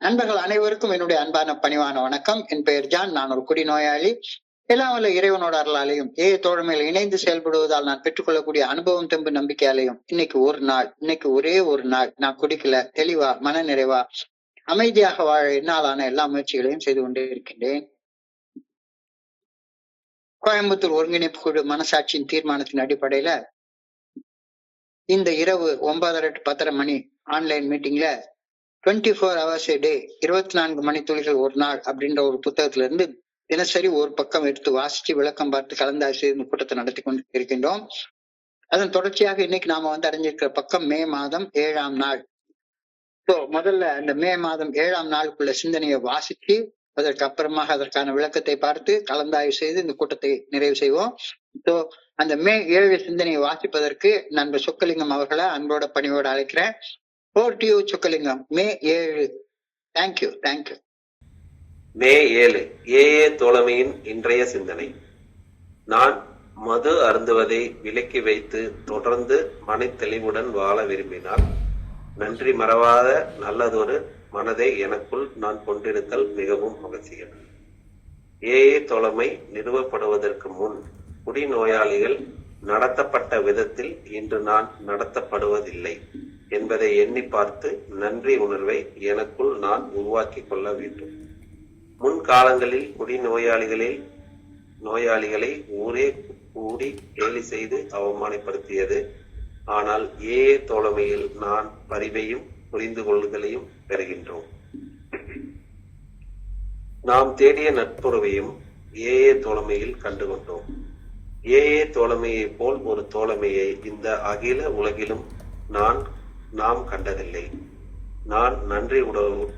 நண்பர்கள் அனைவருக்கும் என்னுடைய அன்பான பணிவான வணக்கம். என் பெயர் ஜான். நான் ஒரு குடிநோயாளி. எல்லாம் வல்ல இறைவனோட அருளாலையும் தோழமையில் இணைந்து செயல்படுவதால் நான் பெற்றுக்கொள்ளக்கூடிய அனுபவம் தெம்பு நம்பிக்கையாலையும் இன்னைக்கு ஒரே ஒரு நாள் நான் குடிக்கல, தெளிவா மன நிறைவா அமைதியாக வாழ என்னாலான எல்லா முயற்சிகளையும் செய்து கொண்டே இருக்கின்றேன். கோயம்புத்தூர் ஒருங்கிணைப்பு குழு மனசாட்சியின் தீர்மானத்தின் அடிப்படையில இந்த இரவு 9:30 to 10:30 மணி ஆன்லைன் மீட்டிங்ல 24 hours a day 24 மணித்துளிகள் ஒரு நாள் அப்படின்ற ஒரு புத்தகத்துல இருந்து தினசரி ஒரு பக்கம் எடுத்து வாசிச்சு விளக்கம் பார்த்து கலந்தாய்வு செய்து கூட்டத்தை நடத்தி கொண்டு இருக்கின்றோம். அதன் தொடர்ச்சியாக இன்னைக்கு நாம அடைஞ்சிருக்கிற பக்கம் மே மாதம் 7ஆம் நாள். முதல்ல அந்த மே மாதம் 7ஆம் நாளுக்குள்ள சிந்தனையை வாசிச்சு அதற்கு அப்புறமாக அதற்கான விளக்கத்தை பார்த்து கலந்தாய்வு செய்து இந்த கூட்டத்தை நிறைவு செய்வோம். அந்த மே 7 சிந்தனையை வாசிப்பதற்கு நண்பர் சொக்கலிங்கம் அவர்களை அன்போட பணியோட அழைக்கிறேன். சொக்கலிங்கம். மே 7. தேங்க்யூ. மே 7 ஏஏ தோழமையின் இன்றைய சிந்தனை. நான் மது அருந்துவதை விலக்கி வைத்து தொடர்ந்து மன தெளிவுடன் வாழ விரும்பினால் நன்றி மறவாத நல்லதொரு மனதை எனக்குள் நான் கொண்டிருத்தல் மிகவும் அவசியம். ஏஏ தோழமை நிறுவப்படுவதற்கு முன் குடிநோயாளிகள் நடத்தப்பட்ட விதத்தில் இன்று நான் நடத்தப்படுவதில்லை என்பதை எண்ணி பார்த்து நன்றி உணர்வை எனக்குள் நான் உருவாக்கி கொள்ள வேண்டும். முன்காலங்களில் நோயாளிகளை ஊரே கூடி கேலி செய்து அவமானப்படுத்தியது. ஆனால் ஏஏ தோழமையில் நான் பரிவையும் புரிந்து கொள்ளுதலையும் பெறுகின்றோம். நாம் தேடிய நட்புறவையும் ஏஏ தோழமையில் கண்டுகொண்டோம். ஏஏ தோழமையை போல் ஒரு தோழமையை இந்த அகில உலகிலும் நாம் கண்டதில்லை. நான் நன்றி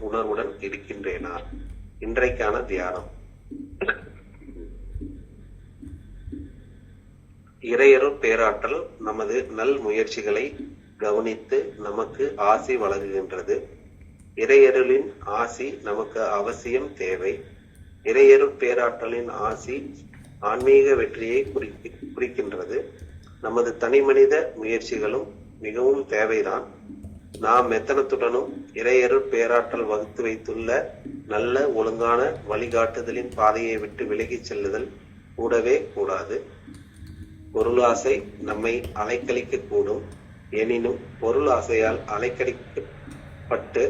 உணர்வுடன் இருக்கின்றேனா? இன்றைக்கான தியானம். இறையருள் பேராற்றல் நமது நல் முயற்சிகளை கவனித்து நமக்கு ஆசி வழங்குகின்றது. இறையருளின் ஆசி நமக்கு அவசியம் தேவை. இறையருள் பேராற்றலின் ஆசி ஆன்மீக வெற்றியை குறிக்கின்றது. நமது தனிமனித முயற்சிகளும் மிகவும் தேவைதான். நாம் மெத்தனத்துடனும் இறையருள் பேராற்றல் வகுத்து வைத்துள்ள நல்ல ஒழுங்கான வழிகாட்டுதலின் பாதையை விட்டு விலகிச் செல்லுதல் கூடவே கூடாது. பொருளாசை நம்மை அலைக்கழிக்க கூடும். எனினும் பொருள் ஆசையால் அலைக்கழிக்கப்பட்டு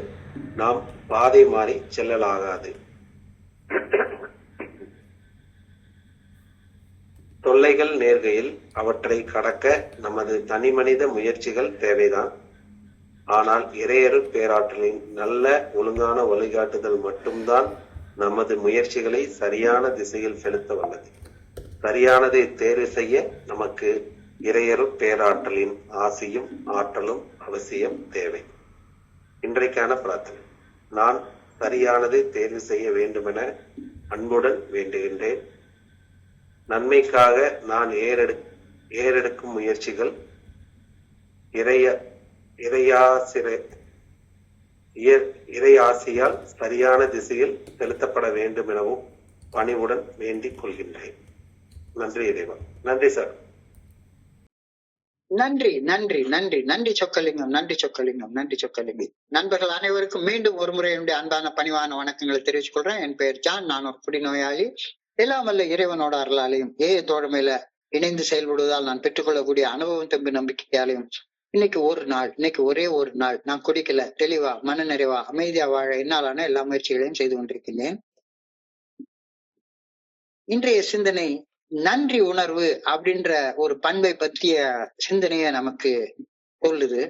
நாம் பாதை மாறி செல்லலாகாது. தொல்லைகள் நேர்கையில் அவற்றை கடக்க நமது தனிமனித முயற்சிகள் தேவைதான். ஆனால் இறையருள் பேராற்றலின் நல்ல ஒழுங்கான வழிகாட்டுதல் மட்டும்தான் நமது முயற்சிகளை சரியான திசையில் செலுத்த வல்லது. சரியானதை தேர்வு செய்ய நமக்கு இறையருள் பேராற்றலின் ஆசியும் ஆற்றலும் அவசியம் தேவை. இன்றைக்கான பிரார்த்தனை. நான் சரியானதை தேர்வு செய்ய வேண்டுமென அன்புடன் வேண்டுகின்றேன். நன்மைக்காக நான் ஏறெடுக்கும் முயற்சிகள் இறையாசியால் சரியான திசையில் செலுத்தப்பட வேண்டும் எனவும் பணிவுடன் வேண்டிக் கொள்கின்றேன். நன்றி இறைவா. நன்றி சார். நன்றி சொக்கலிங்கம். நண்பர்கள் அனைவருக்கும் மீண்டும் ஒரு முறை என்னுடைய அன்பான பணிவான வணக்கங்களை தெரிவித்துக் கொள்றேன். என் பெயர் ஜான். நான் ஒரு குடிநோயாளி. எல்லாம் வல்ல இறைவனோட அருளாலையும் தோழமையில இணைந்து செயல்படுவதால் நான் பெற்றுக்கொள்ளக்கூடிய அனுபவம் தெம்பு நம்பிக்கையாலையும் இன்னைக்கு ஒரே ஒரு நாள் நான் குடிக்கல, தெளிவா மன நிறைவா அமைதியா வாழ என்னாலான எல்லா முயற்சிகளையும் செய்து கொண்டிருக்கின்றேன். இன்றைய சிந்தனை நன்றி உணர்வு அப்படின்ற ஒரு பண்பை பற்றிய சிந்தனைய நமக்கு சொல்லுது.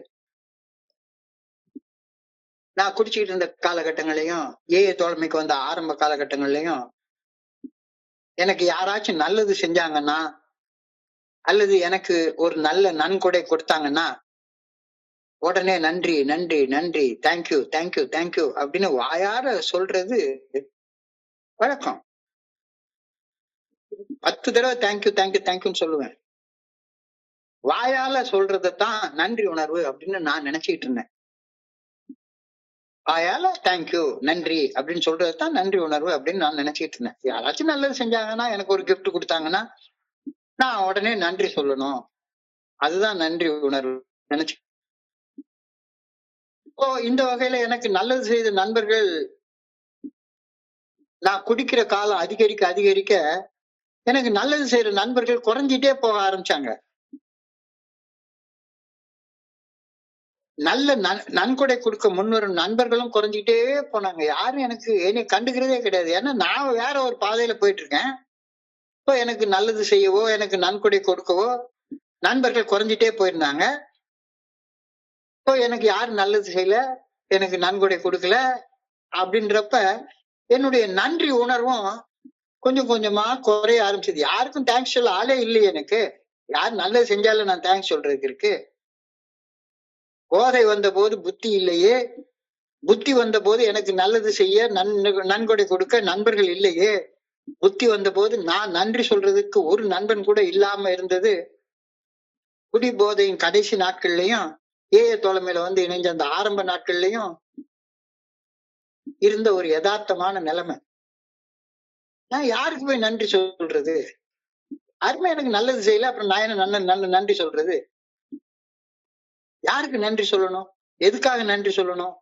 நான் குடிச்சுக்கிட்டு இருந்த காலகட்டங்களையும் தோழமைக்கு வந்த ஆரம்ப காலகட்டங்கள்லயும் எனக்கு யாராச்சும் நல்லது செஞ்சாங்கன்னா அல்லது எனக்கு ஒரு நல்ல நன்கொடை கொடுத்தாங்கன்னா உடனே நன்றி தேங்க்யூ அப்படின்னு வாயார சொல்றது வழக்கம். 10 தடவை தேங்க்யூன்னு சொல்லுவேன். வாயால சொல்றதான் நன்றி உணர்வு அப்படின்னு நான் நினைச்சுக்கிட்டு இருந்தேன். வாயால தேங்க்யூ நன்றி அப்படின்னு சொல்றதுதான் நன்றி உணர்வு அப்படின்னு நான் நினைச்சுக்கிட்டு இருந்தேன். யாராச்சும் நல்லது செஞ்சாங்கன்னா, எனக்கு ஒரு கிஃப்ட் கொடுத்தாங்கன்னா நான் உடனே நன்றி சொல்லணும், அதுதான் நன்றி உணர்வு நினைச்சு. இப்போ இந்த வகையில எனக்கு நல்லது செய்த நண்பர்கள் நான் குடிக்கிற காலம் அதிகரிக்க அதிகரிக்க எனக்கு நல்லது செய்யற நண்பர்கள் குறைஞ்சிட்டே போக ஆரம்பிச்சாங்க. நல்ல நன்கொடை கொடுக்க முன்வரும் நண்பர்களும் குறைஞ்சிட்டே போனாங்க. யாரும் எனக்கு என்னை கண்டுக்கிறதே கிடையாது. ஏன்னா நான் வேற ஒரு பாதையில போயிட்டு இருக்கேன். இப்போ எனக்கு நல்லது செய்யவோ, எனக்கு நன்கொடை கொடுக்கவோ நண்பர்கள் குறைஞ்சிட்டே போயிருந்தாங்க. இப்போ எனக்கு யாரும் நல்லது செய்யல, எனக்கு நன்கொடை கொடுக்கல அப்படின்றப்ப என்னுடைய நன்றி உணர்வும் கொஞ்சம் கொஞ்சமா குறைய ஆரம்பிச்சது. யாருக்கும் தேங்க்ஸ் சொல்ல ஆளே இல்லையே எனக்கு. யார் நல்லது செஞ்சாலும் நான் தேங்க்ஸ் சொல்றதுக்கு இருக்கு. போதை வந்த போது புத்தி இல்லையே, புத்தி வந்த போது எனக்கு நல்லது செய்ய நன்கொடை கொடுக்க நண்பர்கள் இல்லையே, புத்தி வந்த போது நான் நன்றி சொல்றதுக்கு ஒரு நண்பன் கூட இல்லாம இருந்தது. குடி போதையின் கடைசி நாட்கள்லயும் ஏஏ தோழமையில வந்து இணைஞ்ச அந்த ஆரம்ப நாட்கள்லயும் இருந்த ஒரு யதார்த்தமான நிலைமை. நான் யாருக்கு போய் நன்றி சொல்றது? யாருமே எனக்கு நல்லது செய்யல, அப்புறம் நான் என்ன நல்ல நன்றி சொல்றது? யாருக்கு நன்றி சொல்லணும்? எதுக்காக நன்றி சொல்லணும்?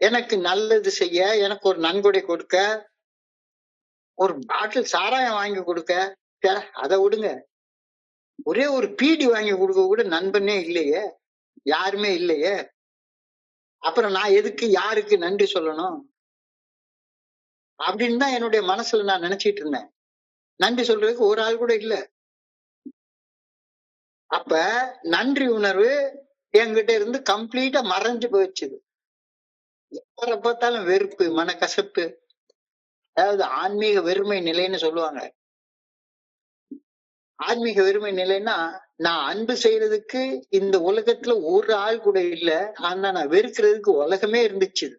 எனக்கு நல்லது செய்ய, எனக்கு ஒரு நன்கொடை கொடுக்க, ஒரு பாட்டில் சாராயம் வாங்கி கொடுக்க, அதை விடுங்க. ஒரே ஒரு பீடி வாங்கி கொடுக்க கூட நண்பனே இல்லையே, யாருமே இல்லையே. அப்புறம் நான் எதுக்கு யாருக்கு நன்றி சொல்லணும் அப்படின்னு தான் என்னுடைய மனசுல நான் நினைச்சிட்டு இருந்தேன். நன்றி சொல்றதுக்கு ஒரு ஆள் கூட இல்ல. அப்ப நன்றி உணர்வு என்கிட்ட இருந்து கம்ப்ளீட்டா மறைஞ்சு போயிடுச்சுது. எப்ப பார்த்தாலும் வெறுப்பு, மனக்கசப்பு, அதாவது ஆன்மீக வெறுமை நிலைன்னு சொல்லுவாங்க. ஆன்மீக வெறுமை நிலைன்னா, நான் அன்பு செய்யறதுக்கு இந்த உலகத்துல ஒரு ஆள் கூட இல்ல, ஆனா நான் வெறுக்கிறதுக்கு உலகமே இருந்துச்சு.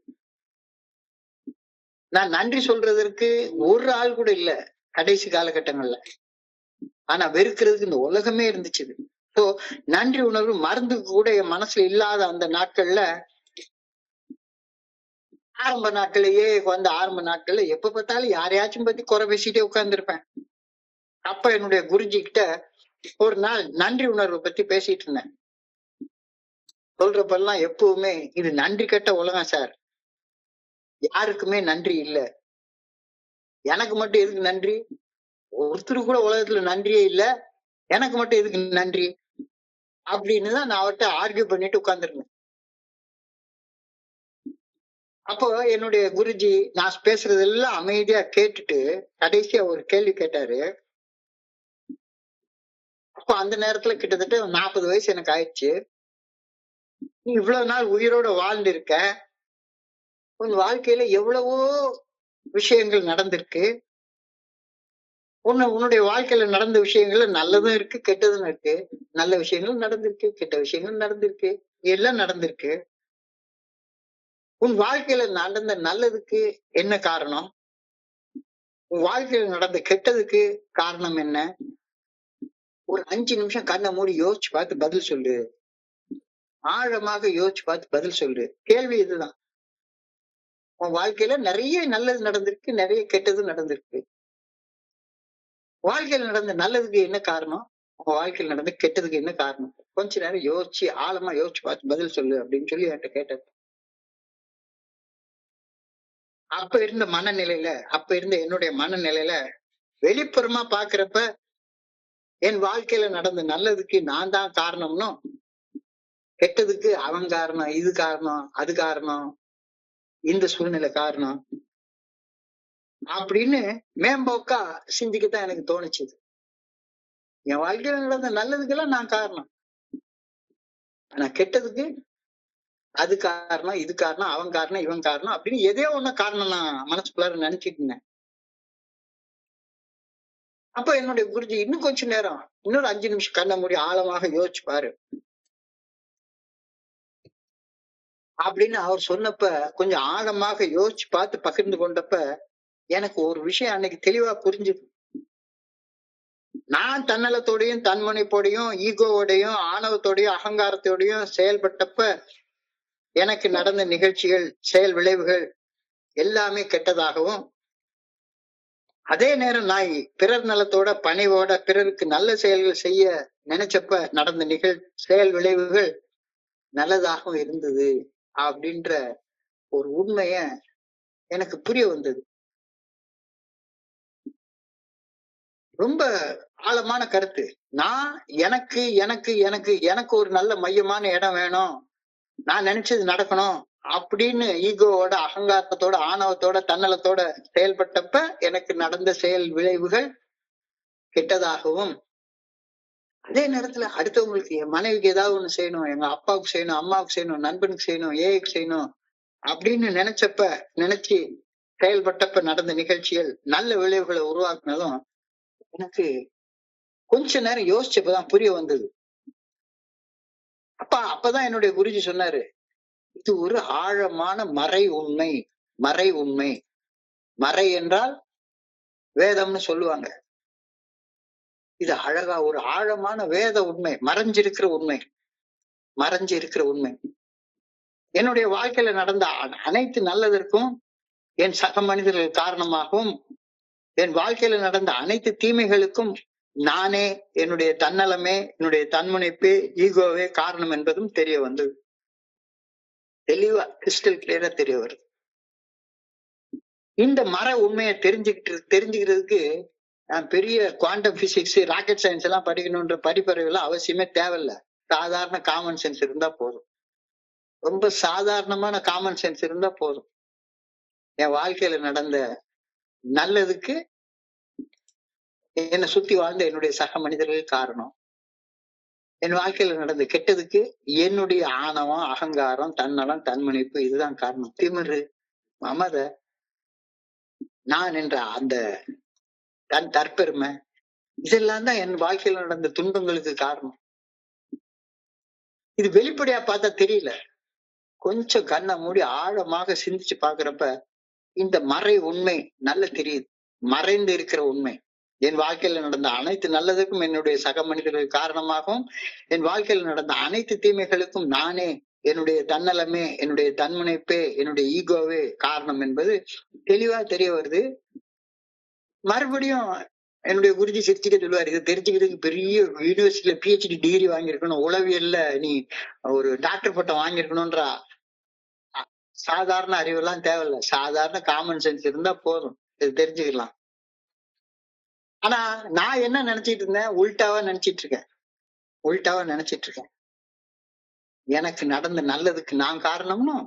நான் நன்றி சொல்றதற்கு ஒரு ஆள் கூட இல்ல கடைசி காலகட்டங்கள்ல, ஆனா வெறுக்கிறதுக்கு இந்த உலகமே இருந்துச்சு. சோ நன்றி உணர்வு மருந்து கூட என் மனசுல இல்லாத அந்த நாட்கள்ல, ஆரம்ப நாட்கள்லயே ஆரம்ப நாட்கள்ல எப்ப பார்த்தாலும் யாரையாச்சும் பத்தி குறை பேசிட்டே உட்கார்ந்துருப்பேன். அப்ப என்னுடைய குருஜி கிட்ட ஒரு நாள் நன்றி உணர்வை பத்தி பேசிட்டு இருந்தேன். சொல்றப்பெல்லாம் எப்பவுமே இது நன்றி கெட்ட உலகம் சார், யாருக்குமே நன்றி இல்ல. எனக்கு மட்டும் எதுக்கு நன்றி? ஒருத்தருக்கு கூட உலகத்துல நன்றியே இல்ல, எனக்கு மட்டும் எதுக்கு நன்றி அப்படின்னு தான் நான் அவர்கிட்ட ஆர்கியூ பண்ணிட்டு உட்கார்ந்துருந்தேன். அப்போ என்னுடைய குருஜி நான் பேசுறதெல்லாம் அமைதியா கேட்டுட்டு கடைசியா ஒரு கேள்வி கேட்டாரு. அப்போ அந்த நேரத்துல கிட்டத்தட்ட 40 வயசு எனக்கு ஆயிடுச்சு. நீ இவ்வளவு நாள் உயிரோட வாழ்ந்து இருக்க, உன் வாழ்க்கையில எவ்வளவோ விஷயங்கள் நடந்திருக்கு. உன்னுடைய வாழ்க்கையில நடந்த விஷயங்கள்ல நல்லதும் இருக்கு, கெட்டதும் இருக்கு. நல்ல விஷயங்களும் நடந்திருக்கு, கெட்ட விஷயங்களும் நடந்திருக்கு, எல்லாம் நடந்திருக்கு. உன் வாழ்க்கையில நடந்த நல்லதுக்கு என்ன காரணம்? உன் வாழ்க்கையில நடந்த கெட்டதுக்கு காரணம் என்ன? ஒரு 5 நிமிஷம் கண்ணை மூடி யோசிச்சு பார்த்து பதில் சொல்லு. ஆழமாக யோசிச்சு பார்த்து பதில் சொல்லு. கேள்வி இதுதான். உன் வாழ்க்கையில நிறைய நல்லது நடந்திருக்கு, நிறைய கெட்டது நடந்திருக்கு. வாழ்க்கையில நடந்த நல்லதுக்கு என்ன காரணம்? உங்க வாழ்க்கையில நடந்த கெட்டதுக்கு என்ன காரணம்? கொஞ்ச நேரம் யோசிச்சு ஆழமா யோசிச்சு பார்த்து பதில் சொல்லு அப்படின்னு சொல்லி என்கிட்ட கேட்டது. அப்ப இருந்த மனநிலையில, அப்ப இருந்த என்னுடைய மனநிலையில வெளிப்புறமா பாக்குறப்ப என் வாழ்க்கையில நடந்த நல்லதுக்கு நான் தான் காரணம்னும், கெட்டதுக்கு அவன் காரணம், இது காரணம், அது காரணம், இந்த சூழ்நிலை காரணம் அப்படின்னு மேம்போக்கா சிந்திக்கத்தான் எனக்கு தோணுச்சு. என் வாழ்க்கையில நடந்த நல்லதுக்கெல்லாம் நான் காரணம், ஆனா கெட்டதுக்கு அது காரணம், இது காரணம், அவன் காரணம், இவன் காரணம் அப்படின்னு எதோ ஒண்ணு காரணம் நான் மனசுக்குள்ளார நினைச்சிட்டு இருந்தேன். அப்ப என்னுடைய குருஜி இன்னும் கொஞ்ச நேரம், இன்னொரு 5 நிமிஷம் கண்ண மூடி ஆழமாக யோசிச்சு பாரு அப்படின்னு அவர் சொன்னப்ப, கொஞ்சம் ஆழமாக யோசிச்சு பார்த்து பகிர்ந்து கொண்டப்ப எனக்கு ஒரு விஷயம் அன்னைக்கு தெளிவா புரிஞ்சுது. நான் தன்னலத்தோடையும் தன்முனைப்போடையும் ஈகோவோடையும் ஆணவத்தோடையும் அகங்காரத்தோடையும் செயல்பட்டப்ப எனக்கு நடந்த நிகழ்ச்சிகள், செயல் விளைவுகள் எல்லாமே கெட்டதாகவும், அதே நேரம் நான் பிறர் நலத்தோட பணிவோட பிறருக்கு நல்ல செயல்கள் செய்ய நினைச்சப்ப நடந்த செயல் விளைவுகள் நல்லதாகவும் இருந்தது அப்படின்ற ஒரு உண்மைய எனக்கு புரிய வந்தது. ரொம்ப ஆழமான கருத்து. நான் எனக்கு எனக்கு எனக்கு எனக்கு ஒரு நல்ல மையமான இடம் வேணும், நான் நினைச்சது நடக்கணும் அப்படின்னு ஈகோவோட, அகங்காரத்தோட, ஆணவத்தோட, தன்னலத்தோட செயல்பட்டப்ப எனக்கு நடந்த செயல் விளைவுகள் கெட்டதாகவும், அதே நேரத்துல அடுத்தவங்களுக்கு, என் மனைவிக்கு ஏதாவது ஒண்ணு செய்யணும், எங்க அப்பாவுக்கு செய்யணும், அம்மாவுக்கு செய்யணும், நண்பனுக்கு செய்யணும், ஏஐக்கு செய்யணும் அப்படின்னு நினைச்சு செயல்பட்டப்ப நடந்த நிகழ்ச்சிகள் நல்ல விளைவுகளை உருவாக்குனதும் எனக்கு கொஞ்ச நேரம் யோசிச்சப்பதான் புரிய வந்தது. அப்பதான் என்னுடைய குருஜி சொன்னாரு, இது ஒரு ஆழமான மறை உண்மை. மறை உண்மை, மறை என்றால் வேதம்னு சொல்லுவாங்க. இது அழகா ஒரு ஆழமான வேத உண்மை, மறைஞ்சிருக்கிற உண்மை. மறைஞ்சிருக்கிற உண்மை. என்னுடைய வாழ்க்கையில நடந்த அனைத்து நல்லதற்கும் என் சக மனிதர்கள் காரணமாகவும், என் வாழ்க்கையில நடந்த அனைத்து தீமைகளுக்கும் நானே, என்னுடைய தன்னலமே, என்னுடைய தன்முனைப்பே, ஈகோவே காரணம் என்பதும் தெரிய வந்தது. தெளிவா கிறிஸ்டல் கிளியரா தெரிய வருது. இந்த மர உண்மையை தெரிஞ்சுக்கிறதுக்கு நான் பெரிய குவாண்டம் பிசிக்ஸ், ராக்கெட் சயின்ஸ் எல்லாம் படிக்கணும்ன்ற படிப்பறிவுலாம் அவசியமே தேவையில்லை. சாதாரண காமன் சென்ஸ் இருந்தா போதும். ரொம்ப சாதாரணமான காமன் சென்ஸ் இருந்தா போதும். என் வாழ்க்கையில நடந்த நல்லதுக்கு என்னை சுத்தி வாழ்ந்த என்னுடைய சக மனிதர்கள் காரணம். என் வாழ்க்கையில நடந்த கெட்டதுக்கு என்னுடைய ஆணவம், அகங்காரம், தன்னலம், தன்முனைப்பு இதுதான் காரணம். திமிரு, மமத, நான் என்ற அந்த தன் தற்பெருமை, இதெல்லாம் தான் என் வாழ்க்கையில நடந்த துன்பங்களுக்கு காரணம். இது வெளிப்படையா பார்த்தா தெரியல. கொஞ்சம் கண்ணை மூடி ஆழமாக சிந்திச்சு பாக்குறப்ப இந்த மறை உண்மை நல்ல தெரியுது. மறைந்து இருக்கிற உண்மை. என் வாழ்க்கையில நடந்த அனைத்து நல்லதுக்கும் என்னுடைய சக மனிதர்கள் காரணமாகவும், என் வாழ்க்கையில் நடந்த அனைத்து தீமைகளுக்கும் நானே, என்னுடைய தன்னலமே, என்னுடைய தன்முனைப்பே, என்னுடைய ஈகோவே காரணம் என்பது தெளிவா தெரிய வருது. மறுபடியும் என்னுடைய குருஜி சிரிச்சுக்க சொல்லுவார், இதை தெரிஞ்சுக்கிறதுக்கு பெரிய யூனிவர்சிட்டியில பிஹெச்டி டிகிரி வாங்கியிருக்கணும், உளவியல்ல நீ ஒரு டாக்டர் பட்டம் வாங்கியிருக்கணும்ன்றா. சாதாரண அறிவெல்லாம் தேவையில்ல, சாதாரண காமன் சென்ஸ் இருந்தா போதும், இது தெரிஞ்சுக்கலாம். ஆனா நான் என்ன நினைச்சிட்டு இருந்தேன், உல்டாவா நினைச்சிட்டு இருக்கேன். எனக்கு நடந்த நல்லதுக்கு நான் காரணம்னும்,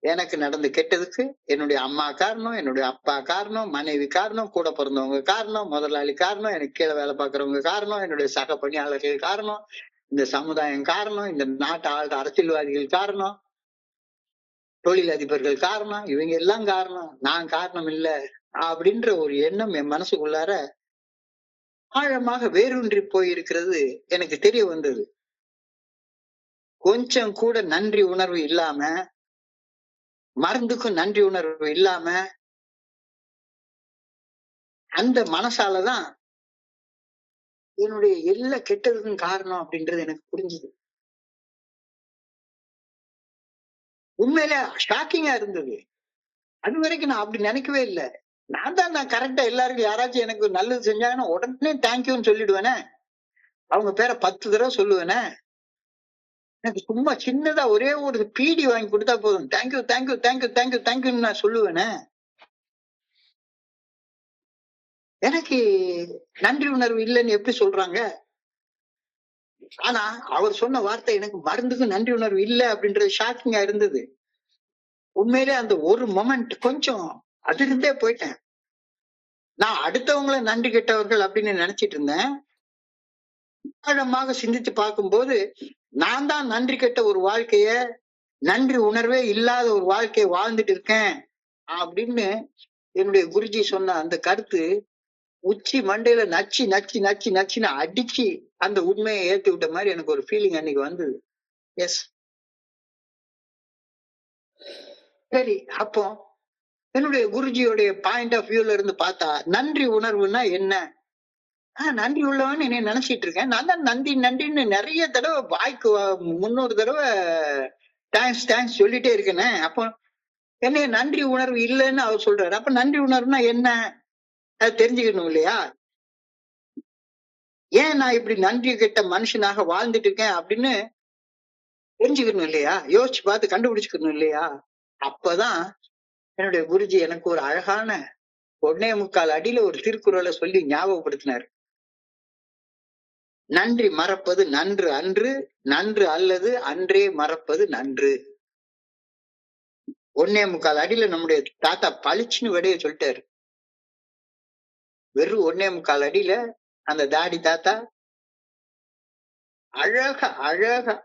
எனக்கு நடந்த கெட்டதுக்கு என்னுடைய அம்மா காரணம், என்னுடைய அப்பா காரணம், மனைவி காரணம், கூட பிறந்தவங்க காரணம், முதலாளி காரணம், எனக்கு கீழே வேலை பார்க்கறவங்க காரணம், என்னுடைய சக பணியாளர்கள் காரணம், இந்த சமுதாயம் காரணம், இந்த நாட்டு ஆளுற அரசியல்வாதிகள் காரணம், தொழில் அதிபர்கள் காரணம், இவங்க எல்லாம் காரணம், நான் காரணம் இல்லை அப்படின்ற ஒரு எண்ணம் என் மனசுக்குள்ளார ஆழமாக வேரூன்றி போயிருக்கிறது எனக்கு தெரிய வந்தது. கொஞ்சம் கூட நன்றி உணர்வு இல்லாம, மருந்துக்கும் நன்றி உணர்வு இல்லாம, அந்த மனசாலதான் என்னுடைய எல்லா கெட்டதுக்கும் காரணம் அப்படின்றது எனக்கு புரிஞ்சுது. உண்மையில ஷாக்கிங்கா இருந்தது. அது வரைக்கும் நான் அப்படி நினைக்கவே இல்லை. நான் கரெக்டா எல்லாருக்கும் யாராச்சும் எனக்கு நல்லது செஞ்சாங்கன்னா உடனே தேங்க்யூன்னு சொல்லிடுவேனே, அவங்க பேரை 10 தடவை சொல்லுவேனே. எனக்கு சும்மா சின்னதா ஒரே ஒரு பீடி வாங்கி கொடுத்தா போதும், தேங்க்யூ தேங்க்யூ தேங்க்யூ தேங்க்யூ தேங்க்யூன்னு நான் சொல்லுவேனே. எனக்கு நன்றி உணர்வு இல்லைன்னு எப்படி சொல்றாங்க? ஆனா அவர் சொன்ன வார்த்தை எனக்கு மருந்துக்கும் நன்றி உணர்வு இல்லை அப்படின்றது ஷாக்கிங்கா இருந்தது. உண்மையிலே அந்த ஒரு மொமெண்ட் கொஞ்சம் அதிர்ந்தே போயிட்டேன். நான் அடுத்தவங்களை நன்றி கெட்டவர்கள் அப்படின்னு நினைச்சிட்டு இருந்தேன். ஆழமாக சிந்திச்சு பார்க்கும்போது நான் தான் நன்றி கெட்ட ஒரு வாழ்க்கைய, நன்றி உணர்வே இல்லாத ஒரு வாழ்க்கையை வாழ்ந்துட்டு இருக்கேன் அப்படின்னு என்னுடைய குருஜி சொன்ன அந்த கருத்து உச்சி மண்டையில நச்சு நச்சு நச்சு நச்சுன்னு அடிச்சு அந்த உண்மையை ஏத்தி விட்ட மாதிரி எனக்கு ஒரு ஃபீலிங் அன்னைக்கு வந்தது. எஸ், சரி. அப்போ என்னுடைய குருஜியோடைய பாயிண்ட் ஆஃப் வியூல இருந்து பார்த்தா நன்றி உணர்வுன்னா என்ன? நன்றி உள்ளவன் என்னை நினைச்சிட்டு இருக்கேன். நான் தான் நன்றி நன்றின்னு நிறைய தடவை வாய்க்கு 300 தடவை தேங்க்ஸ் சொல்லிட்டே இருக்கேனே. அப்போ என்னைய நன்றி உணர்வு இல்லைன்னு அவர் சொல்றாரு. அப்ப நன்றி உணர்வுனா என்ன? அது தெரிஞ்சுக்கணும் இல்லையா? ஏன் நான் இப்படி நன்றி கெட்ட மனுஷனாக வாழ்ந்துட்டு இருக்கேன் அப்படின்னு தெரிஞ்சுக்கணும் இல்லையா? யோசிச்சு பார்த்து கண்டுபிடிச்சுக்கணும் இல்லையா? அப்பதான் என்னுடைய குருஜி எனக்கு ஒரு அழகான 1.25 அடியில ஒரு திருக்குறளை சொல்லி ஞாபகப்படுத்தினார். நன்றி மறப்பது நன்று அன்று, நன்று அல்லது அன்றே மறப்பது நன்று. 1.25 அடியில நம்முடைய தாத்தா பளிச்சுன்னு விடைய சொல்லிட்டாரு. வெறும் 1.25 அடியில அந்த தாடி தாத்தா அழகா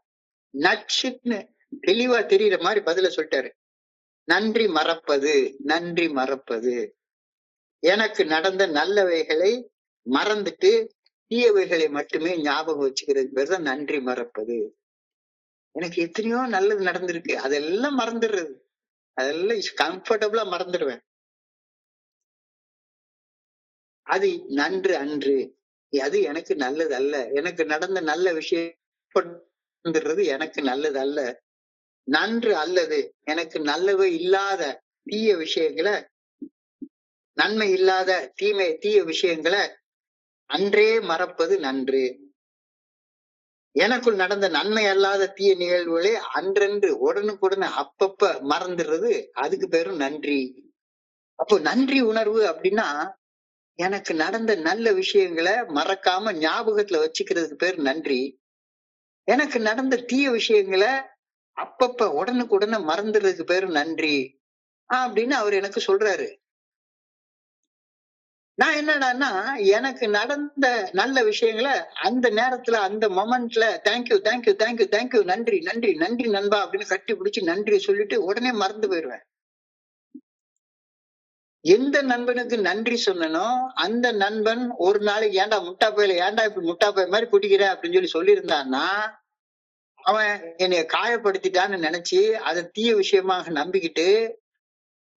நச்சுன்னு தெளிவா தெரியுற மாதிரி பதில சொல்லிட்டாரு. நன்றி மறப்பது, நன்றி மறப்பது. எனக்கு நடந்த நல்லவைகளை மறந்துட்டு தீயவைகளை மட்டுமே ஞாபகம் வச்சுக்கிறது பேர் தான் நன்றி மறப்பது. எனக்கு எத்தனையோ நல்லது நடந்திருக்கு, அதெல்லாம் மறந்துடுறது. அதெல்லாம் கம்ஃபர்டபுளா மறந்துடுவேன். அது நன்று அன்று, அது எனக்கு நல்லது அல்ல. எனக்கு நடந்த நல்ல விஷயம் எனக்கு நல்லது அல்ல. நன்று அல்லது எனக்கு நல்லவே இல்லாத தீய விஷயங்களை, நன்மை இல்லாத தீய விஷயங்களை அன்றே மறப்பது நன்று. எனக்குள் நடந்த நன்மை அல்லாத தீய நிகழ்வுகளே அன்றென்று உடனுக்குடனே அப்பப்ப மறந்துடுறது, அதுக்கு பேரும் நன்றி. அப்போ நன்றி உணர்வு அப்படின்னா எனக்கு நடந்த நல்ல விஷயங்களை மறக்காம ஞாபகத்துல வச்சுக்கிறதுக்கு பேர் நன்றி. எனக்கு நடந்த தீய விஷயங்களை அப்பப்ப உடனுக்குடனே மறந்துடுறதுக்கு பேரு நன்றி அப்படின்னு அவர் எனக்கு சொல்றாரு. நான் என்னடான்னா எனக்கு நடந்த நல்ல விஷயங்களை அந்த நேரத்துல அந்த மொமெண்ட்ல தேங்க்யூ தேங்க்யூ தேங்க்யூ தேங்க்யூ நன்றி நன்றி நன்றி நண்பா அப்படின்னு கட்டி பிடிச்சு நன்றி சொல்லிட்டு உடனே மறந்து போயிடுவேன். எந்த நண்பனுக்கு நன்றி சொன்னனோ அந்த நண்பன் ஒரு நாளைக்கு ஏன்டா முட்டா போயில ஏன்டா இப்படி முட்டா போய் மாதிரி குடிக்கிற அப்படின்னு சொல்லியிருந்தான்னா அவன் என்னைய காயப்படுத்திட்டான்னு நினைச்சு அதை தீய விஷயமாக நம்பிக்கிட்டு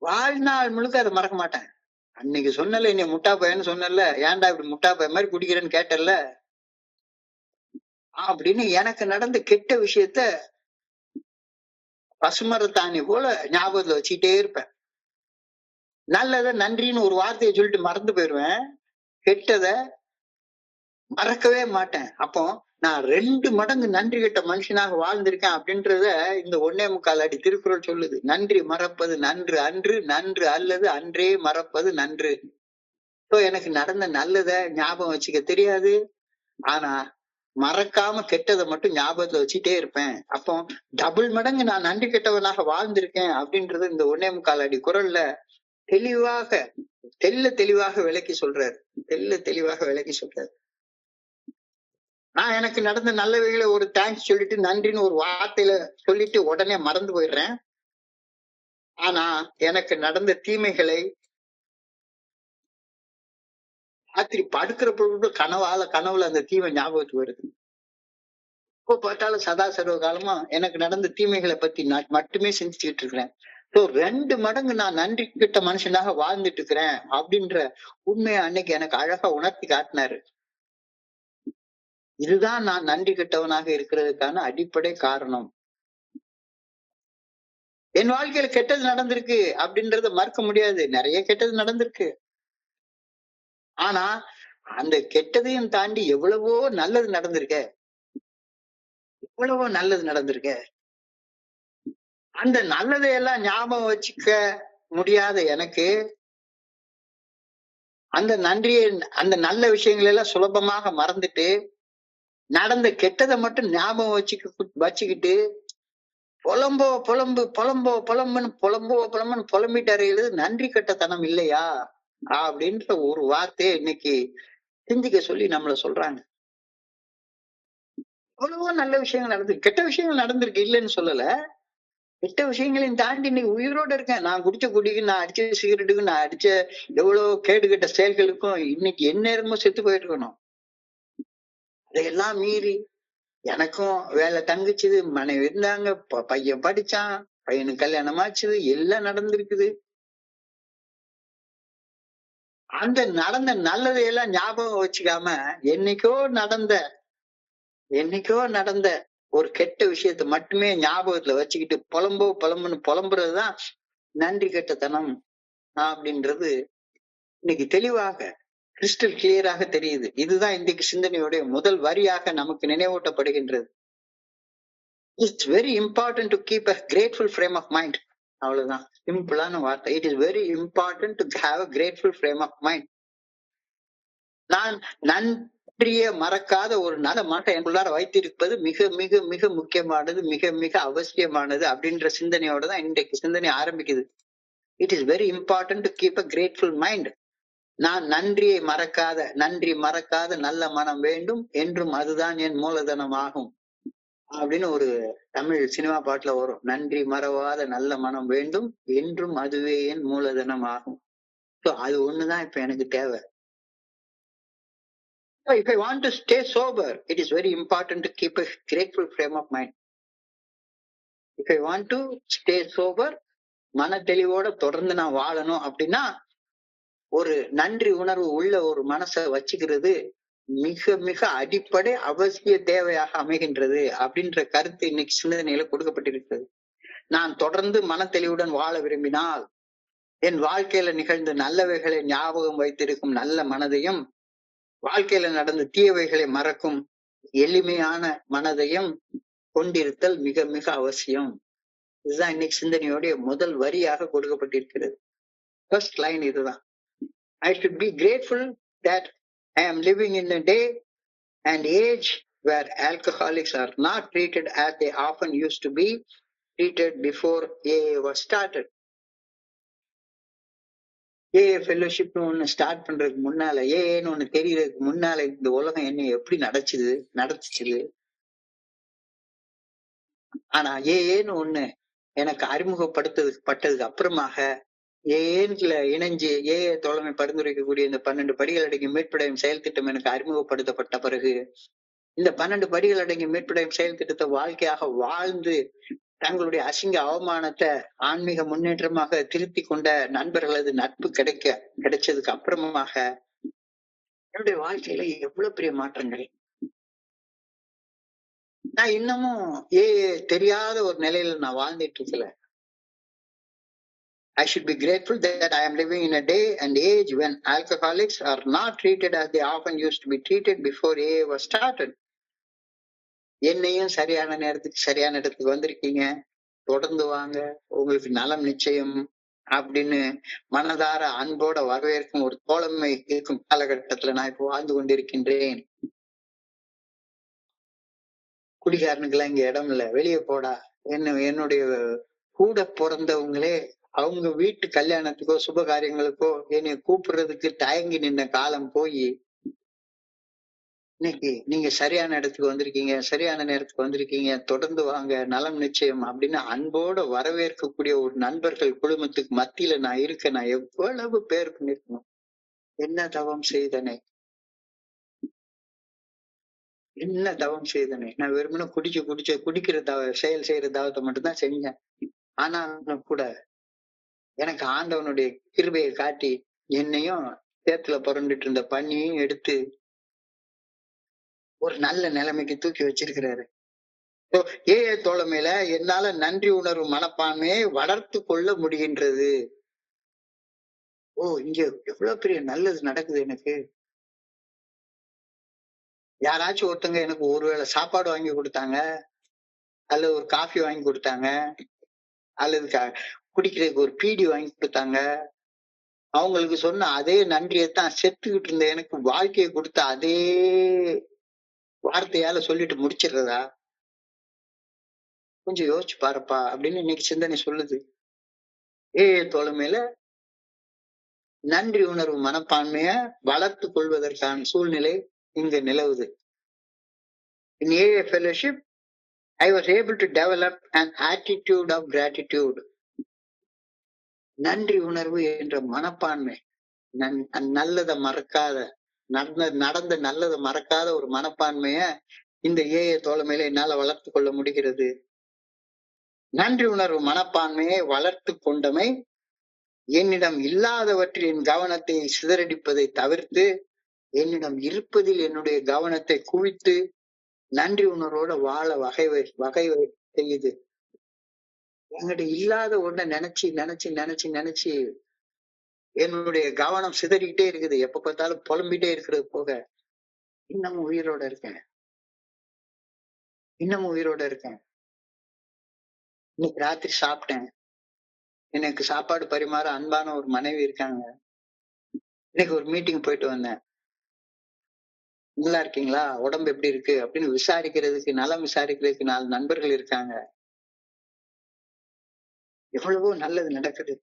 வாழ்நாள் முழுக்க அதை மறக்க மாட்டேன். அன்னைக்கு சொன்னல என்னைய முட்டா பையன்னு சொன்னல, ஏன்டா இப்படி முட்டா பையன் மாதிரி குடிக்கிறேன்னு கேட்டல அப்படின்னு எனக்கு நடந்த கெட்ட விஷயத்த பசுமரத்தாணி போல ஞாபகத்துல வச்சுக்கிட்டே இருப்பேன். நல்லத நன்றின்னு ஒரு வார்த்தையை சொல்லிட்டு மறந்து போயிருவேன், கெட்டத மறக்கவே மாட்டேன். அப்போ நான் 2 மடங்கு நன்றி கெட்ட மனுஷனாக வாழ்ந்திருக்கேன் அப்படின்றத இந்த 1.25 அடி திருக்குறள் சொல்லுது. நன்றி மறப்பது நன்று அன்று, நன்று அல்லது அன்றே மறப்பது நன்று. எனக்கு நடந்த நல்லத ஞாபகம் வச்சுக்க தெரியாது, ஆனா மறக்காம கெட்டதை மட்டும் ஞாபகத்துல வச்சுட்டே இருப்பேன். அப்போ டபுள் மடங்கு நான் நன்றி கெட்டவனாக வாழ்ந்திருக்கேன் அப்படின்றது இந்த 1.25 அடி குறள்ல தெளிவாக விளக்கி சொல்றாரு. தெளிவாக விளக்கி சொல்றாரு. நான் எனக்கு நடந்த நல்லவைகளை ஒரு தேங்க்ஸ் சொல்லிட்டு நன்றின்னு ஒரு வார்த்தையில சொல்லிட்டு உடனே மறந்து போயிடுறேன். ஆனா எனக்கு நடந்த தீமைகளை ராத்திரி படுக்கிற பொழுது கனவுல அந்த தீமை ஞாபகத்துக்கு வருது. இப்போ பார்த்தாலும் சதா சர்வ காலமா எனக்கு நடந்த தீமைகளை பத்தி நான் மட்டுமே சிந்திச்சுக்கிட்டு இருக்கிறேன். 2 மடங்கு நான் நன்றி கிட்ட மனுஷனாக வாழ்ந்துட்டு இருக்கிறேன் அப்படின்ற உண்மையை அன்னைக்கு எனக்கு அழகா உணர்த்தி காட்டினாரு. இதுதான் நான் நன்றி கெட்டவனாக இருக்கிறதுக்கான அடிப்படை காரணம். என் வாழ்க்கையில கெட்டது நடந்திருக்கு அப்படின்றத மறுக்க முடியாது, நிறைய கெட்டது நடந்திருக்கு. ஆனா அந்த கெட்டதையும் தாண்டி எவ்வளவோ நல்லது நடந்திருக்க, அந்த நல்லதையெல்லாம் ஞாபகம் வச்சுக்க முடியாத எனக்கு அந்த நல்ல விஷயங்கள் எல்லாம் சுலபமாக மறந்துட்டு நடந்த கெட்டதை மட்டும் ஞாபகம் வச்சுக்கிட்டு புலம்புன்னு புலம்பிட்டாரு. நன்றி கெட்டத்தனம் இல்லையா அப்படின்ற ஒரு வார்த்தையை இன்னைக்கு சிந்திக்க சொல்லி நம்மள சொல்றாங்க. எவ்வளவோ நல்ல விஷயங்கள் நடந்திருக்கு, கெட்ட விஷயங்கள் நடந்திருக்கு, இல்லைன்னு சொல்லல. கெட்ட விஷயங்களையும் தாண்டி இன்னைக்கு உயிரோட இருக்கேன். நான் குடிச்ச குடிக்கு, நான் அடிச்ச சிகரெட்டுக்கு, நான் அடிச்ச எவ்வளவு கேடு கெட்ட செயல்களுக்கும் இன்னைக்கு எந்நேரமும் செத்து போயிட்டு இருக்கணும். அதையெல்லாம் மீறி எனக்கும் வேலை தங்குச்சுது, மனைவி இருந்தாங்க, பையன் படிச்சான், பையனுக்கு கல்யாணம் ஆச்சுது, எல்லாம் நடந்திருக்குது. அந்த நடந்த நல்லதையெல்லாம் ஞாபகம் வச்சுக்காம என்னைக்கோ நடந்த ஒரு கெட்ட விஷயத்த மட்டுமே ஞாபகத்துல வச்சுக்கிட்டு புலம்புன்னு புலம்புறதுதான் நன்றி கெட்டத்தனம் அப்படின்றது இன்னைக்கு தெளிவாக கிறிஸ்டல் கிளியராக தெரியுது. இதுதான் இன்றைக்கு சிந்தனையுடைய முதல் வரியாக நமக்கு நினைவூட்டப்படுகின்றது. It's very important to keep a grateful frame of mind. அவ்வளவுதான், சிம்பிளான வார்த்தை. It is very important to have a grateful frame of mind. நான் நன்றியை மறக்காத ஒரு நல்ல மனத்தை எனக்குள்ளார வைத்திருப்பது மிக மிக மிக முக்கியமானது, மிக மிக அவசியமானது அப்படின்ற சிந்தனையோட தான் இன்றைக்கு சிந்தனை ஆரம்பிக்குது. It is very important to keep a grateful mind. நான் நன்றியை நன்றி மறக்காத நல்ல மனம் வேண்டும் என்றும் அதுதான் என் மூலதனம் ஆகும் அப்படின்னு ஒரு தமிழ் சினிமா பாட்டுல வரும். நன்றி மறவாத நல்ல மனம் வேண்டும் என்றும் அதுவே என் மூலதனம் ஆகும். So அது ஒண்ணுதான் இப்ப எனக்கு தேவை. So if I want to stay sober, it is very important to keep a grateful frame of mind. If I want to stay sober, மன தெளிவோட தொடர்ந்து நான் வாழணும் அப்படின்னா ஒரு நன்றி உணர்வு உள்ள ஒரு மனசை வச்சுக்கிறது மிக மிக அடிப்படை அவசிய தேவையாக அமைகின்றது அப்படின்ற கருத்து இன்னைக்கு சிந்தனையில கொடுக்கப்பட்டிருக்கிறது. நான் தொடர்ந்து மன தெளிவுடன் வாழ விரும்பினால் என் வாழ்க்கையில நிகழ்ந்த நல்லவைகளை ஞாபகம் வைத்திருக்கும் நல்ல மனதையும், வாழ்க்கையில நடந்த தீயவைகளை மறக்கும் எளிமையான மனதையும் கொண்டிருத்தல் மிக மிக அவசியம். இதுதான் இன்னைக்கு சிந்தனையோடைய முதல் வரியாக கொடுக்கப்பட்டிருக்கிறது. ஃபர்ஸ்ட் லைன் இதுதான். I should be grateful that I am living in a day and age where alcoholics are not treated as they often used to be treated before AA was started. AA fellowship ஒண்ணு start பண்றதுக்கு முன்னால, ஏன்னு ஒண்ணு தெரியறதுக்கு முன்னால இந்த உலகம் என்ன எப்படி நடத்துச்சு. ஆனா ஏன்னு ஒண்ணு எனக்கு அறிமுகப்படுத்தப்பட்டதுக்கு அப்புறமாக ஏன்ல இணைஞ்சு தோழமை பரிந்துரைக்கக்கூடிய இந்த 12 படிகள் அடங்கிய மீட்படையும் செயல் திட்டம் எனக்கு அறிமுகப்படுத்தப்பட்ட பிறகு இந்த 12 படிகள் அடங்கிய மீட்படையும் செயல் திட்டத்தை வாழ்க்கையாக வாழ்ந்து தங்களுடைய அசிங்க அவமானத்தை ஆன்மீக முன்னேற்றமாக திருத்தி கொண்ட நண்பர்களது நட்பு கிடைச்சதுக்கு அப்புறமாக என்னுடைய வாழ்க்கையில எவ்வளவு பெரிய மாற்றங்கள். நான் இன்னமும் தெரியாத ஒரு நிலையில நான் வாழ்ந்துட்டு இருக்கல. I should be grateful that I am living in a day and age when alcoholics are not treated as they often used to be treated before AA was started. என்னையும் சரியான நேரத்துக்கு சரியான இடத்துக்கு வந்திருக்கீங்க, தொடர்ந்து வாங்க, உங்களுக்கு நலம் நிச்சயம் அப்படின்னு மனதார அன்போட வரவேற்கும் ஒரு தோழமை இருக்கும் காலகட்டத்துல நான் இப்போ வாழ்ந்து கொண்டிருக்கின்றேன். குடிகாரனுக்கெல்லாம் இங்க இடம் இல்ல, வெளியே போடா. என்னுடைய கூட பிறந்தவங்களே அவங்க வீட்டு கல்யாணத்துக்கோ சுப காரியங்களுக்கோ என்னை கூப்பிடுறதுக்கு தயங்கி நின்ன காலம் போய் இன்னைக்கு நீங்க சரியான இடத்துக்கு வந்திருக்கீங்க, சரியான நேரத்துக்கு வந்திருக்கீங்க, தொடர்ந்து வாங்க, நலம் நிச்சயம் அப்படின்னு அன்போட வரவேற்கக்கூடிய ஒரு நண்பர்கள் குழுமத்துக்கு மத்தியில நான் எவ்வளவு பேருக்கு நிற்கணும். என்ன தவம் செய்தனே, நான் வெறுமனே குடிக்கிற செயல் செய்யற தவத்தை மட்டும்தான் செஞ்சேன். ஆனா கூட எனக்கு ஆண்டவனுடைய கிருபையை காட்டி என்னையும் சேத்துல புரண்டுட்டு இருந்த பண்ணியும் எடுத்து ஒரு நல்ல நிலைமைக்கு தூக்கி வச்சிருக்கிறாரு. தோழமையில என்னால நன்றி உணர்வு மனப்பான்மையை வளர்த்து கொள்ள முடிகின்றது. இங்க எவ்வளவு பெரிய நல்லது நடக்குது எனக்கு. யாராச்சும் ஒருத்தங்க எனக்கு ஒருவேளை சாப்பாடு வாங்கி கொடுத்தாங்க, அல்லது ஒரு காஃபி வாங்கி கொடுத்தாங்க, அல்லது குடிக்கிறதுக்கு ஒரு பீடி வாங்கி கொடுத்தாங்க. அவங்களுக்கு சொன்ன அதே நன்றியைத்தான் செத்துக்கிட்டு இருந்த எனக்கு வாழ்க்கையை கொடுத்த அதே வார்த்தையால சொல்லிட்டு முடிச்சிடுறதா? கொஞ்சம் யோசிச்சு பாருப்பா அப்படின்னு இன்னைக்கு சிந்தனை சொல்லுது. தோழமையில நன்றி உணர்வு மனப்பான்மைய வளர்த்து கொள்வதற்கான சூழ்நிலை இங்க நிலவுது. In AA fellowship, I was able to develop an attitude of gratitude. நன்றி உணர்வு என்ற மனப்பான்மை, நல்லதை மறக்காத, நடந்த நல்லதை மறக்காத ஒரு மனப்பான்மைய இந்த தோழமையில என்னால வளர்த்து கொள்ள முடிகிறது. நன்றி உணர்வு மனப்பான்மையை வளர்த்து கொண்டமை என்னிடம் இல்லாதவற்றின் கவனத்தை சிதறடிப்பதை தவிர்த்து என்னிடம் இருப்பதில் என்னுடைய கவனத்தை குவித்து நன்றி உணர்வோட வாழ வகை செய்யுது. என்கிட்ட இல்லாத ஒண்ண நினைச்சு என்னுடைய கவனம் சிதறிக்கிட்டே இருக்குது. எப்ப பார்த்தாலும் புலம்பிட்டே இருக்கிறது போக இன்னமும் உயிரோட இருக்கேன். இன்னைக்கு ராத்திரி சாப்பிட்டேன். எனக்கு சாப்பாடு பரிமாற அன்பான ஒரு மனைவி இருக்காங்க. இன்னைக்கு ஒரு மீட்டிங் போயிட்டு வந்தேன். நல்லா இருக்கீங்களா, உடம்பு எப்படி இருக்கு அப்படின்னு விசாரிக்கிறதுக்கு, நலம் விசாரிக்கிறதுக்கு 4 நண்பர்கள் இருக்காங்க. எவ்வளவோ நல்லது நடக்குது.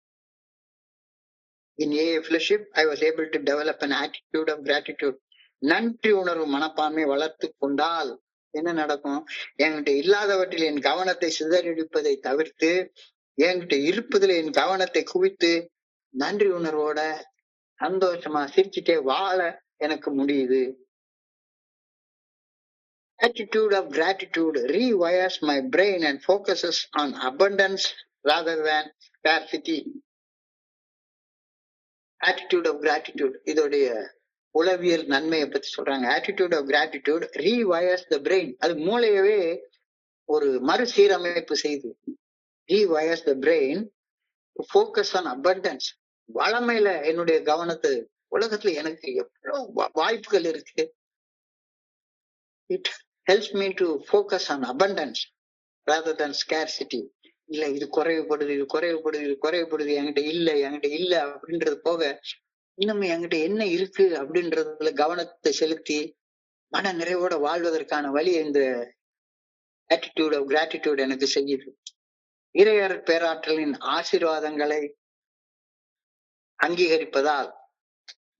In AA fellowship, I was able to develop an attitude of gratitude. நன்றி உணர்வு மனப்பான்மை வளர்த்து கொண்டால் என்ன நடக்கும்? என்கிட்ட இல்லாதவற்றில் என் கவனத்தை சிதறடிப்பதை தவிர்த்து, என்கிட்ட இருப்பதில் என் கவனத்தை குவித்து, நன்றி உணர்வோட சந்தோஷமா சிரிச்சுட்டே வாழ எனக்கு முடியுது. Attitude of gratitude rewires my brain and focuses on abundance rather than scarcity. Attitude of gratitude இதோடைய உளவியல் நன்மையை பத்தி சொல்றாங்க. Attitude of gratitude rewires the brain. அது மூளையவே ஒரு மறுசீரமைப்பு செய்து. Rewires the brain to focus on abundance. வளமையில என்னுடைய கவனத்தை, உலகத்துல எனக்கு எவ்வளவு வாய்ப்புகள் இருக்கு. It helps me to focus on abundance rather than scarcity. இல்ல இது குறைவுபடுது, இது குறைவுபடுது, இது குறைவுபடுது, என்கிட்ட இல்ல அப்படின்றது போக, இன்னும் என்கிட்ட என்ன இருக்கு அப்படின்றதுல கவனத்தை செலுத்தி மன நிறைவோட வாழ்வதற்கான வழி இந்த ஆட்டிடியூட் ஆஃப் கிராட்டிடியூட் எனக்கு செய்யுது. இறையர் பேராற்றலின் ஆசீர்வாதங்களை அங்கீகரிப்பதால்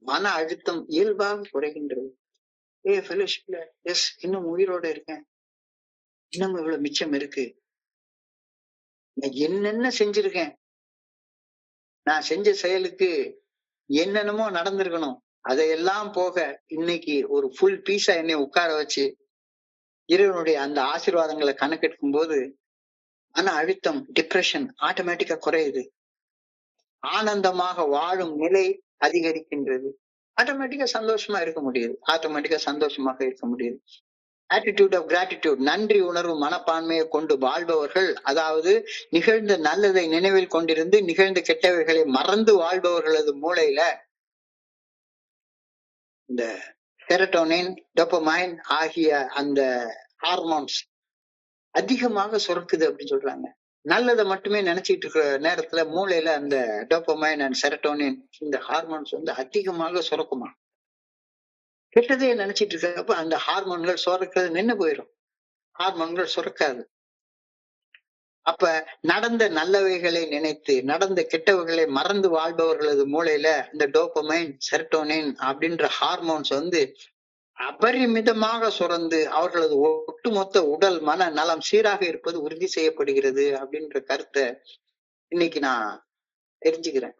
மன அழுத்தம் இயல்பாக குறைகின்றது. ஃபெலோஷிப்ல எஸ், இன்னும் உயிரோட இருக்கேன், இன்னும் இவ்வளவு மிச்சம் இருக்கு, நான் என்னென்ன செஞ்சிருக்கேன், நான் செஞ்ச செயலுக்கு என்னென்னமோ நடந்திருக்கணும், அதையெல்லாம் போக இன்னைக்கு ஒரு ஃபுல் பீஸா என்னை உட்கார வச்சு இறைவனுடைய அந்த ஆசீர்வாதங்களை கணக்கெடுக்கும் போது மன அழுத்தம், டிப்ரெஷன் ஆட்டோமேட்டிக்கா குறையுது. ஆனந்தமாக வாழும் நிலை அதிகரிக்கின்றது. ஆட்டோமேட்டிக்கா சந்தோஷமா இருக்க முடியுது. ஆட்டிடியூட் ஆஃப் கிராட்டிடியூட் நன்றி உணர்வு மனப்பான்மையை கொண்டு வாழ்பவர்கள், அதாவது நிகழ்ந்த நல்லதை நினைவில் கொண்டிருந்து நிகழ்ந்த கெட்டவைகளை மறந்து வாழ்பவர்களது மூளையில இந்த செரட்டோனின், டோபமைன் ஆகிய அந்த ஹார்மோன்ஸ் அதிகமாக சுரக்குது அப்படின்னு சொல்றாங்க. நல்லதை மட்டுமே நினைச்சிட்டு இருக்கிற நேரத்துல மூளையில அந்த டோபமைன் அண்ட் செரட்டோனின் இந்த ஹார்மோன்ஸ் அதிகமாக சுரக்குமா. கெட்டதே நினைச்சிட்டு இருக்கப்ப அந்த ஹார்மோன்கள் சுரக்கிறது நின்று போயிடும், ஹார்மோன்கள் சுரக்காது. அப்ப நடந்த நல்லவைகளை நினைத்து நடந்த கெட்டவைகளை மறந்து வாழ்பவர்களது மூளையில இந்த டோபமைன், செரட்டோனின் அப்படின்ற ஹார்மோன்ஸ் அபரிமிதமாக சுரந்து அவர்களது ஒட்டுமொத்த உடல் மன நலம் சீராக இருப்பது உறுதி செய்யப்படுகிறது அப்படின்ற கருத்தை இன்னைக்கு நான் தெரிஞ்சுக்கிறேன்.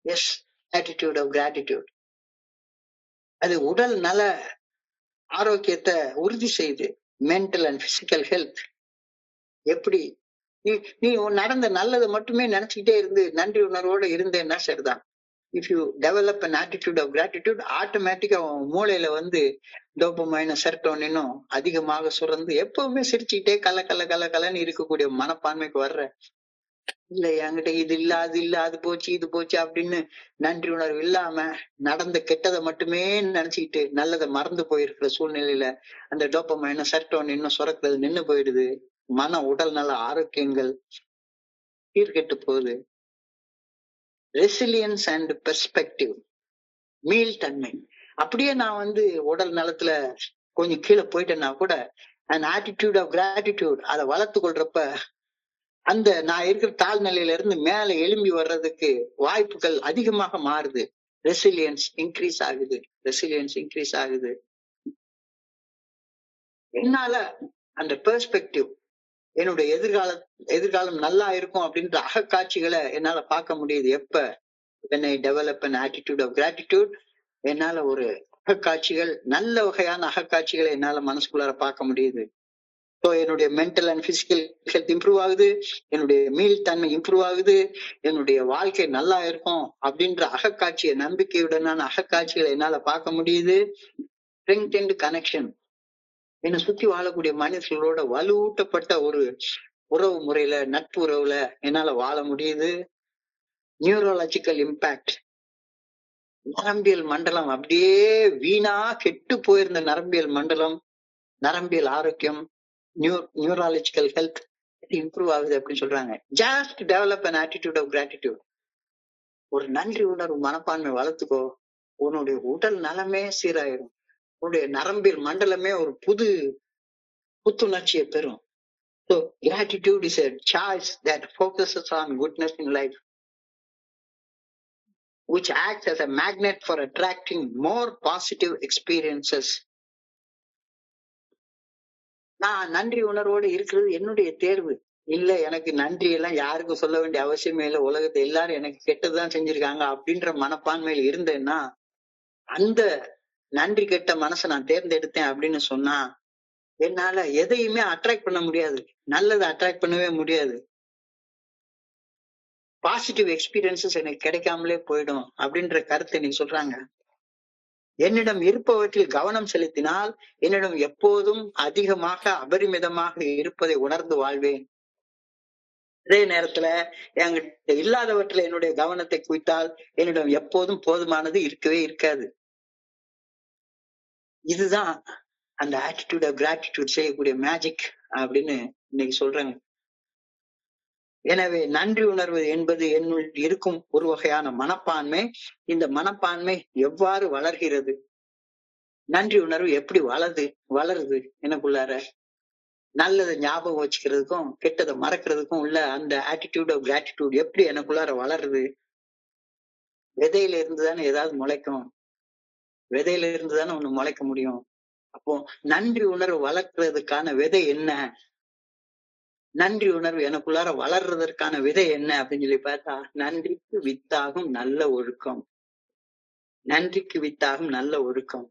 எஸ், ஆட்டிடியூட் ஆஃப் கிராட்டிடியூட் அது உடல் நல ஆரோக்கியத்தை உறுதி செய்து, மென்டல் அண்ட் பிசிக்கல் ஹெல்த். எப்படி நீ நடந்த நல்லதை மட்டுமே நினைச்சுக்கிட்டே இருந்து நன்றி உணர்வோட இருந்தேன்னா சரிதான். If you develop an attitude of gratitude, ஆட்டோமேட்டிக்கா மூளையில டோபமைனும் செரட்டோனினும் அதிகமாக சுரந்து எப்பவுமே சிரிச்சுக்கிட்டே கலன்னு இருக்கக்கூடிய மனப்பான்மைக்கு வர்ற, இல்ல என்கிட்ட இது இல்ல, அது இல்ல, அது போச்சு, இது போச்சு அப்படின்னு நன்றி உணர்வு இல்லாம நடந்த கெட்டதை மட்டுமே நினைச்சுக்கிட்டு நல்லதை மறந்து போயிருக்கிற சூழ்நிலையில அந்த டோபமைனும் செரட்டோனினும் சுரக்கிறது நின்று போயிடுது. மன உடல் நல ஆரோக்கியங்கள் சீர்கெட்டு போகுது. ரெசிலியன்ஸ் அண்ட் பெர்ஸ்பெக்டிவ், மீள்தன்மை. அப்படியே நான் உடல் நலத்துல கொஞ்சம் கீழே போயிட்டேன்னா கூட an attitude of gratitude அதை வளர்த்து கொள்றப்ப அந்த நான் இருக்கிற தாழ்நிலையில இருந்து மேல எழும்பி வர்றதுக்கு வாய்ப்புகள் அதிகமாக மாறுது. ரெசிலியன்ஸ் இன்க்ரீஸ் ஆகுது. என்னால அந்த பெர்ஸ்பெக்டிவ், என்னுடைய எதிர்காலம் நல்லா இருக்கும் அப்படின்ற அகக்காட்சிகளை என்னால பார்க்க முடியுது. எப்ப when I develop an attitude of gratitude, என்னால ஒரு அகக்காட்சிகள், நல்ல வகையான அகக்காட்சிகளை என்னால மனசுக்குள்ளார பார்க்க முடியுது. ஸோ என்னுடைய mental and physical health improve ஆகுது, என்னுடைய மீள்தன்மை இம்ப்ரூவ் ஆகுது, என்னுடைய வாழ்க்கை நல்லா இருக்கும் அப்படின்ற அகக்காட்சியை, நம்பிக்கையுடனான அகக்காட்சிகளை என்னால பார்க்க முடியுது. ஸ்ட்ரெங்தன்ட் கனெக்ஷன், என்னை சுத்தி வாழக்கூடிய மனிதர்களோட வலுவூட்டப்பட்ட ஒரு உறவு முறையில, நட்பு உறவுல என்னால வாழ முடியுது. நியூரோலாஜிக்கல் இம்பாக்ட், நரம்பியல் மண்டலம் அப்படியே வீணா கெட்டு போயிருந்த நரம்பியல் மண்டலம், நரம்பியல் ஆரோக்கியம், நியூராலஜிக்கல் ஹெல்த் இம்ப்ரூவ் ஆகுது அப்படின்னு சொல்றாங்க. Just develop an attitude of gratitude. ஒரு நன்றி உணர்வு மனப்பான்மை வளர்த்துக்கோ, உன்னுடைய உடல் நலமே சீராயிடும். உன்னுடைய நரம்பியல் மண்டலமே ஒரு புத்துணர்ச்சியை பெறும். So gratitude is a choice that focuses on goodness in life, which acts as a magnet for attracting more positive experiences. நான் நன்றி உணர்வோடு இருக்கிறது என்னுடைய தேர்வு. இல்ல எனக்கு நன்றி எல்லாம் யாருக்கும் சொல்ல வேண்டிய அவசியமே இல்லை, உலகத்தை எல்லாரும் எனக்கு கெட்டதுதான் செஞ்சிருக்காங்க அப்படின்ற மனப்பான்மையில் இருந்தேன்னா, அந்த நன்றி கெட்ட மனசை நான் தேர்ந்தெடுத்தேன் அப்படின்னு சொன்னா, என்னால எதையுமே அட்ராக்ட் பண்ண முடியாது. நல்லதை அட்ராக்ட் பண்ணவே முடியாது. பாசிட்டிவ் எக்ஸ்பீரியன்சஸ் எனக்கு கிடைக்காமலே போயிடும் அப்படின்ற கருத்தை நீங்க சொல்றாங்க. என்னிடம் இருப்பவற்றில் கவனம் செலுத்தினால் என்னிடம் எப்போதும் அதிகமாக அபரிமிதமாக இருப்பதை உணர்ந்து வாழ்வேன். அதே நேரத்துல என்கிட்ட இல்லாதவற்றில் என்னுடைய கவனத்தை குவித்தால் என்னிடம் எப்போதும் போதுமானது இருக்கவே இருக்காது. இதுதான் அந்த ஆட்டிடியூட் ஆஃப் கிராட்டிடியூட் செய்யக்கூடிய மேஜிக் அப்படின்னு இன்னைக்கு சொல்றாங்க. எனவே நன்றி உணர்வு என்பது என்னுள் இருக்கும் ஒரு வகையான மனப்பான்மை. இந்த மனப்பான்மை எவ்வாறு வளர்கிறது, நன்றி உணர்வு எப்படி வளருது எனக்குள்ளார, நல்லதை ஞாபகம் வச்சுக்கிறதுக்கும் கெட்டதை மறக்கிறதுக்கும் உள்ள அந்த ஆட்டிடியூட் ஆஃப் கிராட்டிடியூட் எப்படி எனக்குள்ளார வளருது? விதையில இருந்துதானே ஏதாவது முளைக்கும். விதையில இருந்துதானே ஒண்ணு முளைக்க முடியும். அப்போ நன்றி உணர்வு வளர்க்கிறதுக்கான விதை என்ன? நன்றி உணர்வு எனக்குள்ளார வளர்றதற்கான விதை என்ன அப்படின்னு சொல்லி பார்த்தா, நன்றிக்கு வித்தாகும் நல்ல ஒழுக்கம். நன்றிக்கு வித்தாகும் நல்ல ஒழுக்கம்.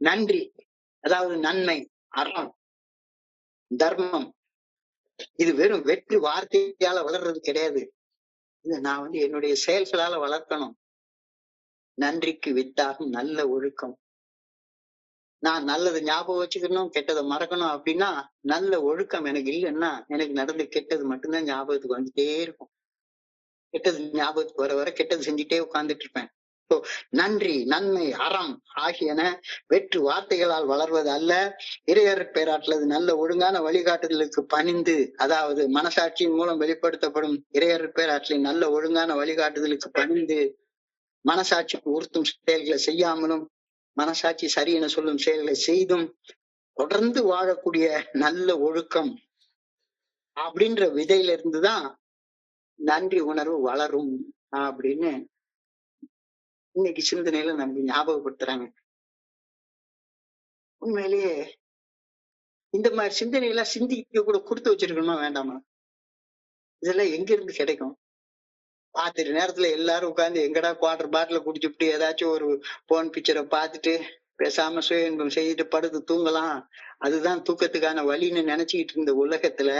நன்றி அதாவது நன்மை, அறம், தர்மம், இது வெறும் வெற்று வார்த்தையால வளர்றது கிடையாது. இது நான் என்னுடைய செயல்களால வளர்க்கணும். நன்றிக்கு வித்தாகும் நல்ல ஒழுக்கம். நான் நல்லதை ஞாபகம் வச்சுக்கணும், கெட்டதை மறக்கணும் அப்படின்னா, நல்ல ஒழுக்கம் எனக்கு இல்லைன்னா எனக்கு நடந்த கெட்டது மட்டும்தான் ஞாபகத்துக்கு வந்துட்டே இருக்கும். கெட்டது ஞாபகத்துக்கு வர வர கெட்டது செஞ்சுட்டே உட்கார்ந்துட்டு இருப்பேன். நன்றி, நன்மை, அறம் ஆகியன வெற்று வார்த்தைகளால் வளர்வது அல்ல. இறையர் பேராற்றலது நல்ல ஒழுங்கான வழிகாட்டுதலுக்கு பணிந்து, அதாவது மனசாட்சியின் மூலம் வெளிப்படுத்தப்படும் இறையர் பேராற்றலின் நல்ல ஒழுங்கான வழிகாட்டுதலுக்கு பணிந்து, மனசாட்சிக்கு உறுத்தும் செயல்களை செய்யாமலும் மனசாட்சி சரி என சொல்லும் செயல்களை செய்தும் தொடர்ந்து வாழக்கூடிய நல்ல ஒழுக்கம் அப்படின்ற விதையில இருந்துதான் நன்றி உணர்வு வளரும் அப்படின்னு இன்னைக்கு சிந்தனையில நமக்கு ஞாபகப்படுத்துறாங்க. உண்மையிலேயே இந்த மாதிரி சிந்தனையெல்லாம் சிந்திக்க கூட கொடுத்து வச்சிருக்கணுமா வேண்டாமா? இதெல்லாம் எங்க இருந்து கிடைக்கும்? பாத்துட்டு நேரத்துல எல்லாரும் உட்கார்ந்து எங்கடா குவார்டர் பாட்டில குடிச்சுட்டு ஏதாச்சும் ஒரு போன் பிக்சரை பார்த்துட்டு பேசாம சுய இன்பம் செய்துட்டு படுத்து தூங்கலாம், அதுதான் தூக்கத்துக்கான வழின்னு நினைச்சுக்கிட்டு இருந்த உலகத்துல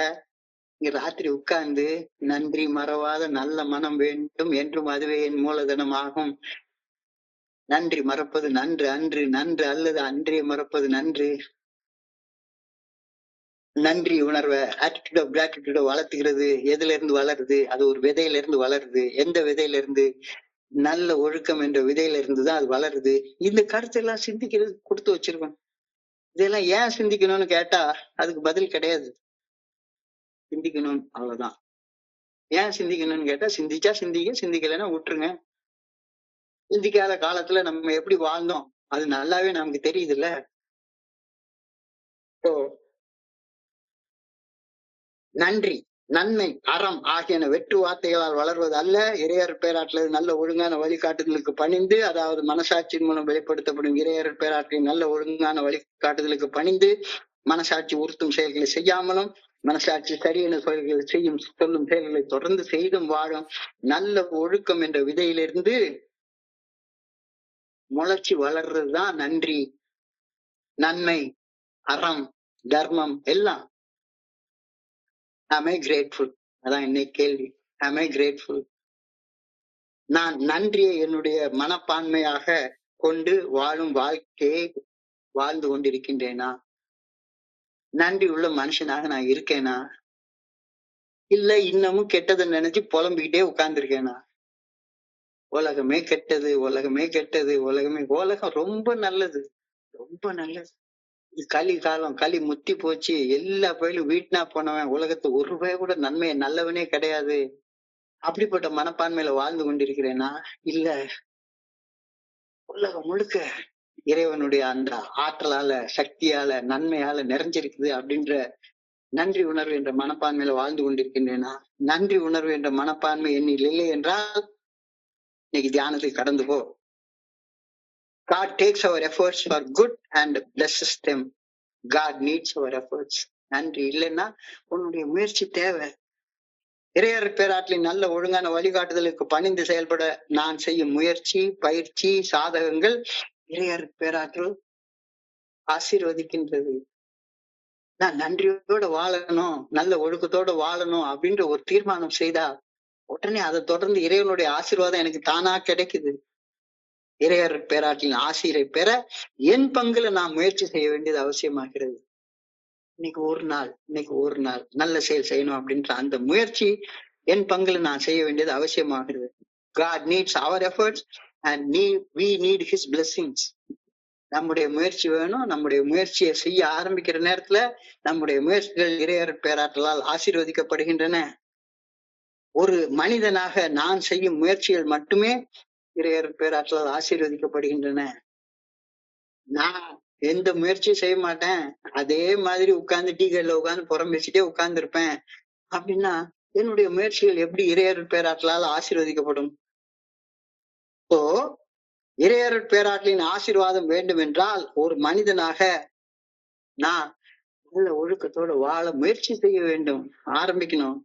இங்க ராத்திரி உட்கார்ந்து நன்றி மறவாத நல்ல மனம் வேண்டும் என்றும் அதுவே என் மூலதனம் ஆகும், நன்றி மறப்பது நன்று அன்று, நன்று அல்லது அன்றே மறப்பது நன்று, நன்றி உணர்வை ஆட்டிடியூட் ஆஃப் கிராட்டிடியூட வளர்த்துக்கிறது எதுல இருந்து வளருது? அது ஒரு விதையில இருந்து வளருது. எந்த விதையில இருந்து? நல்ல ஒழுக்கம் என்ற விதையில இருந்துதான் அது வளருது. இந்த கருத்தெல்லாம் சிந்திக்கிறது கொடுத்து வச்சிருக்கோம். இதெல்லாம் ஏன் சிந்திக்கணும்னு கேட்டா அதுக்கு பதில் கிடையாது. சிந்திக்கணும், அவ்வளவுதான். ஏன் சிந்திக்கணும்னு கேட்டா, சிந்திச்சா சிந்திக்க, சிந்திக்கலைன்னா விட்டுருங்க. சிந்திக்காத காலத்துல நம்ம எப்படி வாழ்ந்தோம் அது நல்லாவே நமக்கு தெரியுது இல்ல. நன்றி, நன்மை, அறம் ஆகியன வெற்று வார்த்தைகளால் வளர்வது அல்ல. இறையர் பேராற்றல் நல்ல ஒழுங்கான வழிகாட்டுதலுக்கு பணிந்து, அதாவது மனசாட்சியின் மூலம் வெளிப்படுத்தப்படும் இறையர் பேராற்றலின் நல்ல ஒழுங்கான வழிகாட்டுதலுக்கு பணிந்து, மனசாட்சி உறுத்தும் செயல்களை செய்யாமலும் மனசாட்சி சரி என செயல்களை சொல்லும் செயல்களை தொடர்ந்து செய்தும் வாழும் நல்ல ஒழுக்கம் என்ற விதையிலிருந்து முளைச்சி வளர்றதுதான் நன்றி, நன்மை, அறம், தர்மம் எல்லாம். am I grateful? அதான் இன்னைக்கு கேள்வி. am I grateful? நான் நன்றியை என்னுடைய மனப்பான்மையாக கொண்டு வாழும் வாழ்க்கையை வாழ்ந்து கொண்டிருக்கின்றேனா? நன்றி உள்ள மனுஷனாக நான் இருக்கேனா? இல்ல இன்னமும் கெட்டதை நினைச்சு புலம்பிக்கிட்டே உட்கார்ந்துருக்கேனா? உலகமே கெட்டது, உலகமே கெட்டது, உலகம் ரொம்ப நல்லது, ரொம்ப நல்லது. களி காலம், களி முத்தி போச்சு, எல்லா பயிலும் வீட்னா போனவன், உலகத்து ஒரு ரூபாய் கூட நன்மையை நல்லவனே கிடையாது, அப்படிப்பட்ட மனப்பான்மையில வாழ்ந்து கொண்டிருக்கிறேனா? இல்ல. உலகம் முழுக்க இறைவனுடைய அந்த ஆற்றலால, சக்தியால, நன்மையால நிறைஞ்சிருக்குது அப்படின்ற நன்றி உணர்வு என்ற மனப்பான்மையில வாழ்ந்து கொண்டிருக்கின்றேனா? நன்றி உணர்வு என்ற மனப்பான்மை என்னில் இல்லை என்றால் இன்னைக்கு தியானத்துக்கு கடந்து போ. God takes our efforts for good and blesses them. God needs our efforts. நன்றி இல்லைன்னா உன்னுடைய முயற்சி தேவை. இறையர் பேராற்றலின் நல்ல ஒழுங்கான வழிகாட்டுதலுக்கு பணிந்து செயல்பட நான் செய்யும் முயற்சி, பயிற்சி, சாதகங்கள் இறையர் பேராற்றல் ஆசீர்வதிக்கின்றது. நான் நன்றியோட வாழணும், நல்ல ஒழுக்கத்தோட வாழணும் அப்படின்ற ஒரு தீர்மானம் செய்தா உடனே அதை தொடர்ந்து இறைவனுடைய ஆசீர்வாதம் எனக்கு தானா கிடைக்குது. இறையர் பேராற்றின் ஆசிரியரை பெற என் பங்குல நான் முயற்சி செய்ய வேண்டியது அவசியமாகிறது. இன்னைக்கு ஒரு நாள் நல்ல செயல் செய்யணும் அப்படின்ற அந்த முயற்சி என் பங்குல நான் செய்ய வேண்டியது அவசியமாகிறது. God needs our efforts and we need his blessings. நம்முடைய முயற்சி வேணும். நம்முடைய முயற்சியை செய்ய ஆரம்பிக்கிற நேரத்துல நம்முடைய முயற்சிகள் இறையர் பேராற்றலால் ஆசீர்வதிக்கப்படுகின்றன. ஒரு மனிதனாக நான் செய்யும் முயற்சிகள் மட்டுமே இறையர் பேராற்றலால் ஆசீர்வதிக்கப்படுகின்றன. நான் எந்த முயற்சியும் செய்ய மாட்டேன், அதே மாதிரி உட்கார்ந்து டீ கடையில உட்கார்ந்து புறம் பேசிட்டே உட்கார்ந்து இருப்பேன் அப்படின்னா என்னுடைய முயற்சிகள் எப்படி இறையர் பேராற்றலால் ஆசீர்வதிக்கப்படும்? இப்போ இறையர் பேராற்றலின் ஆசீர்வாதம் வேண்டும் என்றால் ஒரு மனிதனாக நான் நல்ல ஒழுக்கத்தோட வாழ முயற்சி செய்ய வேண்டும், ஆரம்பிக்கணும்.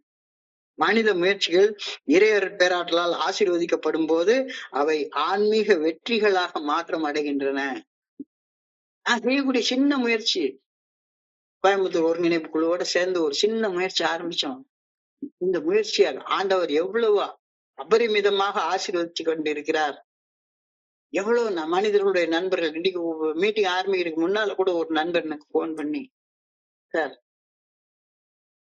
மனித முயற்சிகள் இறையர் பேராற்றலால் ஆசீர்வதிக்கப்படும் போது அவை ஆன்மீக வெற்றிகளாக மாற்றம் அடைகின்றன. நான் செய்யக்கூடிய சின்ன முயற்சி, கோயம்புத்தூர் ஒருங்கிணைப்பு குழுவோட சேர்ந்து ஒரு சின்ன முயற்சி ஆரம்பிச்சோம். இந்த முயற்சியால் ஆண்டவர் எவ்வளவு அபரிமிதமாக ஆசீர்வதிச்சு கொண்டிருக்கிறார். எவ்வளவு மனிதர்களுடைய நண்பர்கள், இன்னைக்கு மீட்டிங் ஆரம்பிக்கிறதுக்கு முன்னால கூட ஒரு நண்பர் எனக்கு போன் பண்ணி, சார்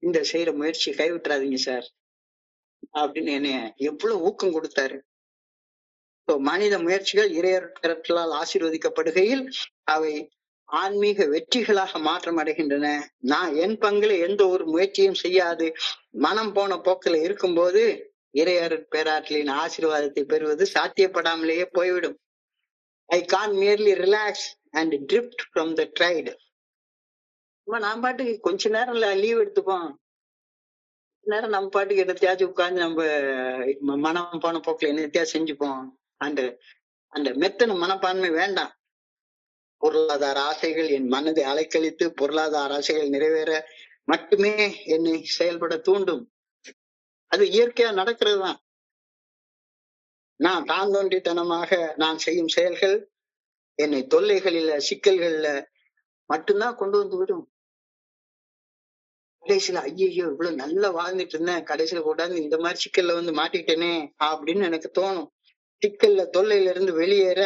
இந்த செய்யற முயற்சி கைவிட்டுறாதீங்க சார் அப்படின்னு என்னைய எவ்வளவு ஊக்கம் கொடுத்தாரு. மனித முயற்சிகள் இறையர் பேராற்றலால் ஆசீர்வதிக்கப்படுகையில் அவை ஆன்மீக வெற்றிகளாக மாற்றம் அடைகின்றன. நான் என் பங்குல எந்த ஒரு முயற்சியும் செய்யாது மனம் போன போக்கில இருக்கும்போது இறையர் பேராற்றலின் ஆசீர்வாதத்தை பெறுவது சாத்தியப்படாமலேயே போய்விடும். I can't merely relax and drift from the tide. நான் பாட்டுக்கு கொஞ்ச நேரம் லீவ் எடுத்துப்போம், நேரம் நம்ம பாட்டுக்கு என்னத்தையாச்சும் உட்கார்ந்து நம்ம மனம் போன போக்குல என்னத்தையா செஞ்சுப்போம். அந்த மெத்தன மனப்பான்மை வேண்டாம். பொருளாதார ஆசைகள் என் மனதை அலைக்கழித்து பொருளாதார ஆசைகள் நிறைவேற மட்டுமே என்னை செயல்பட தூண்டும். அது இயற்கையா நடக்கிறது தான். நான் தாந்தோன்றித்தனமாக நான் செய்யும் செயல்கள் என்னை தொல்லைகளில சிக்கல்கள்ல மட்டும்தான் கொண்டு வந்து விடும். கடைசியில ஐயோ இவ்வளவு நல்லா வாழ்ந்துட்டு இருந்தேன், கடைசியில கூடாது இந்த மாதிரி சிக்கல்ல வந்து மாட்டிக்கிட்டேனே அப்படின்னு எனக்கு தோணும். சிக்கல்ல தொல்லையில இருந்து வெளியேற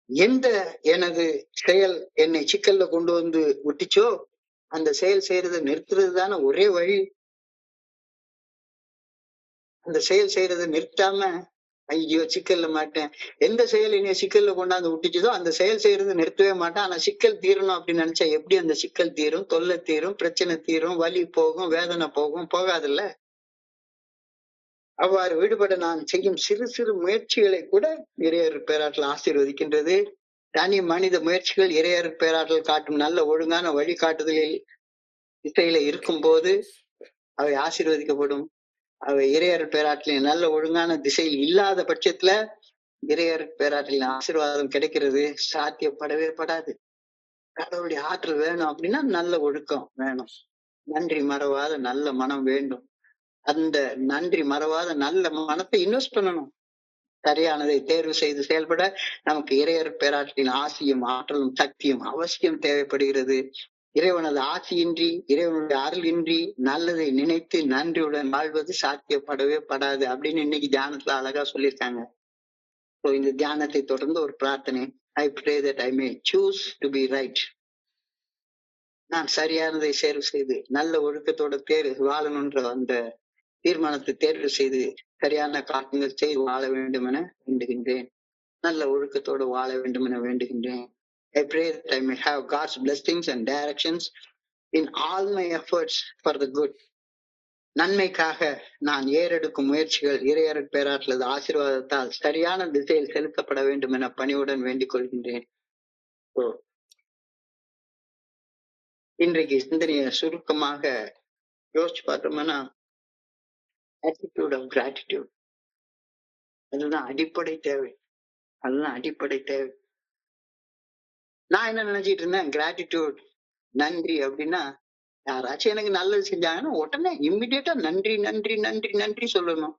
எந்த எனது செயல் என்னை சிக்கல்ல கொண்டு வந்து விட்டுச்சோ அந்த செயல் செய்யறதை நிறுத்துறது தானே ஒரே வழி. அந்த செயல் செய்யறதை நிறுத்தாம ஐயோ சிக்கல்ல மாட்டேன், எந்த செயல் என்னைய சிக்கல்ல கொண்டாந்து விட்டுச்சதோ அந்த செயல் செய்யறது நிறுத்தவே மாட்டேன். ஆனா சிக்கல் தீரணும் அப்படின்னு நினைச்சா எப்படி அந்த சிக்கல் தீரும்? தொல்லை தீரும், பிரச்சனை தீரும், வலி போகும், வேதனை போகும், போகாதுல்ல. அவ்வாறு விடுபட நான் செய்யும் சிறு சிறு முயற்சிகளை கூட இறையர் பேராற்றல் ஆசீர்வதிக்கின்றது. தனி மனித முயற்சிகள் இறையர் பேராற்றல் காட்டும் நல்ல ஒழுங்கான வழிகாட்டுதலில் திசையில இருக்கும் போது அவை ஆசீர்வதிக்கப்படும். அவை இறையர் பேராற்றலின் நல்ல ஒழுங்கான திசையில் இல்லாத பட்சத்துல இறையர் பேராற்றலின் ஆசீர்வாதம் கிடைக்கிறது சாத்தியப்படவே படாது. கடவுளுடைய ஆற்றல் வேணும் அப்படின்னா நல்ல ஒழுக்கம் வேணும், நன்றி மறவாத நல்ல மனம் வேண்டும். அந்த நன்றி மறவாத நல்ல மனத்தை இன்வெஸ்ட் பண்ணணும். சரியானதை தேர்வு செய்து செயல்பட நமக்கு இறையர் பேராற்றலின் ஆசியும் ஆற்றலும் சக்தியும் அவசியம் தேவைப்படுகிறது. இறைவனது ஆசியின்றி இறைவனுடைய அருளின்றி நல்லதை நினைத்து நன்றியுடன் வாழ்வது சாத்தியப்படவே படாது அப்படின்னு இன்னைக்கு தியானத்துல அழகா சொல்லியிருக்காங்க. இந்த தியானத்தை தொடர்ந்து ஒரு பிரார்த்தனை. I pray that I may choose to be right. நான் சரியானதை தேர்வு செய்து நல்ல ஒழுக்கத்தோட வாழணுன்ற அந்த தீர்மானத்தை தேர்வு செய்து சரியான காரியங்கள் செய்து வாழ வேண்டும் என வேண்டுகின்றேன். நல்ல ஒழுக்கத்தோடு வாழ வேண்டும் என வேண்டுகின்றேன். I pray that I may have God's blessings and directions in all my efforts for the good. நன்மைக்காக நான் ஏறெடுக்கும் முயற்சிகள் இறையருட் பேராற்றலது ஆசீர்வாதத்தால் சரியான திசையில் செலுத்தப்பட வேண்டும் என பணிவுடன் வேண்டிக் கொள்கின்றேன். So, இன்றைக்கு சிந்தனையை சுருக்கமாக யோசிச்சு பார்த்தோம்னா, attitude of gratitude அதுதான் அடிப்படை தேவை. அதுதான் அடிப்படை தேவை. நான் என்ன நினைச்சிட்டு இருந்தேன், கிராட்டிடியூட் நன்றி அப்படின்னா யாராச்சும் எனக்கு நல்லது செஞ்சாங்கன்னா உடனே இம்மிடியேட்டா நன்றி நன்றி நன்றி நன்றி சொல்லணும்.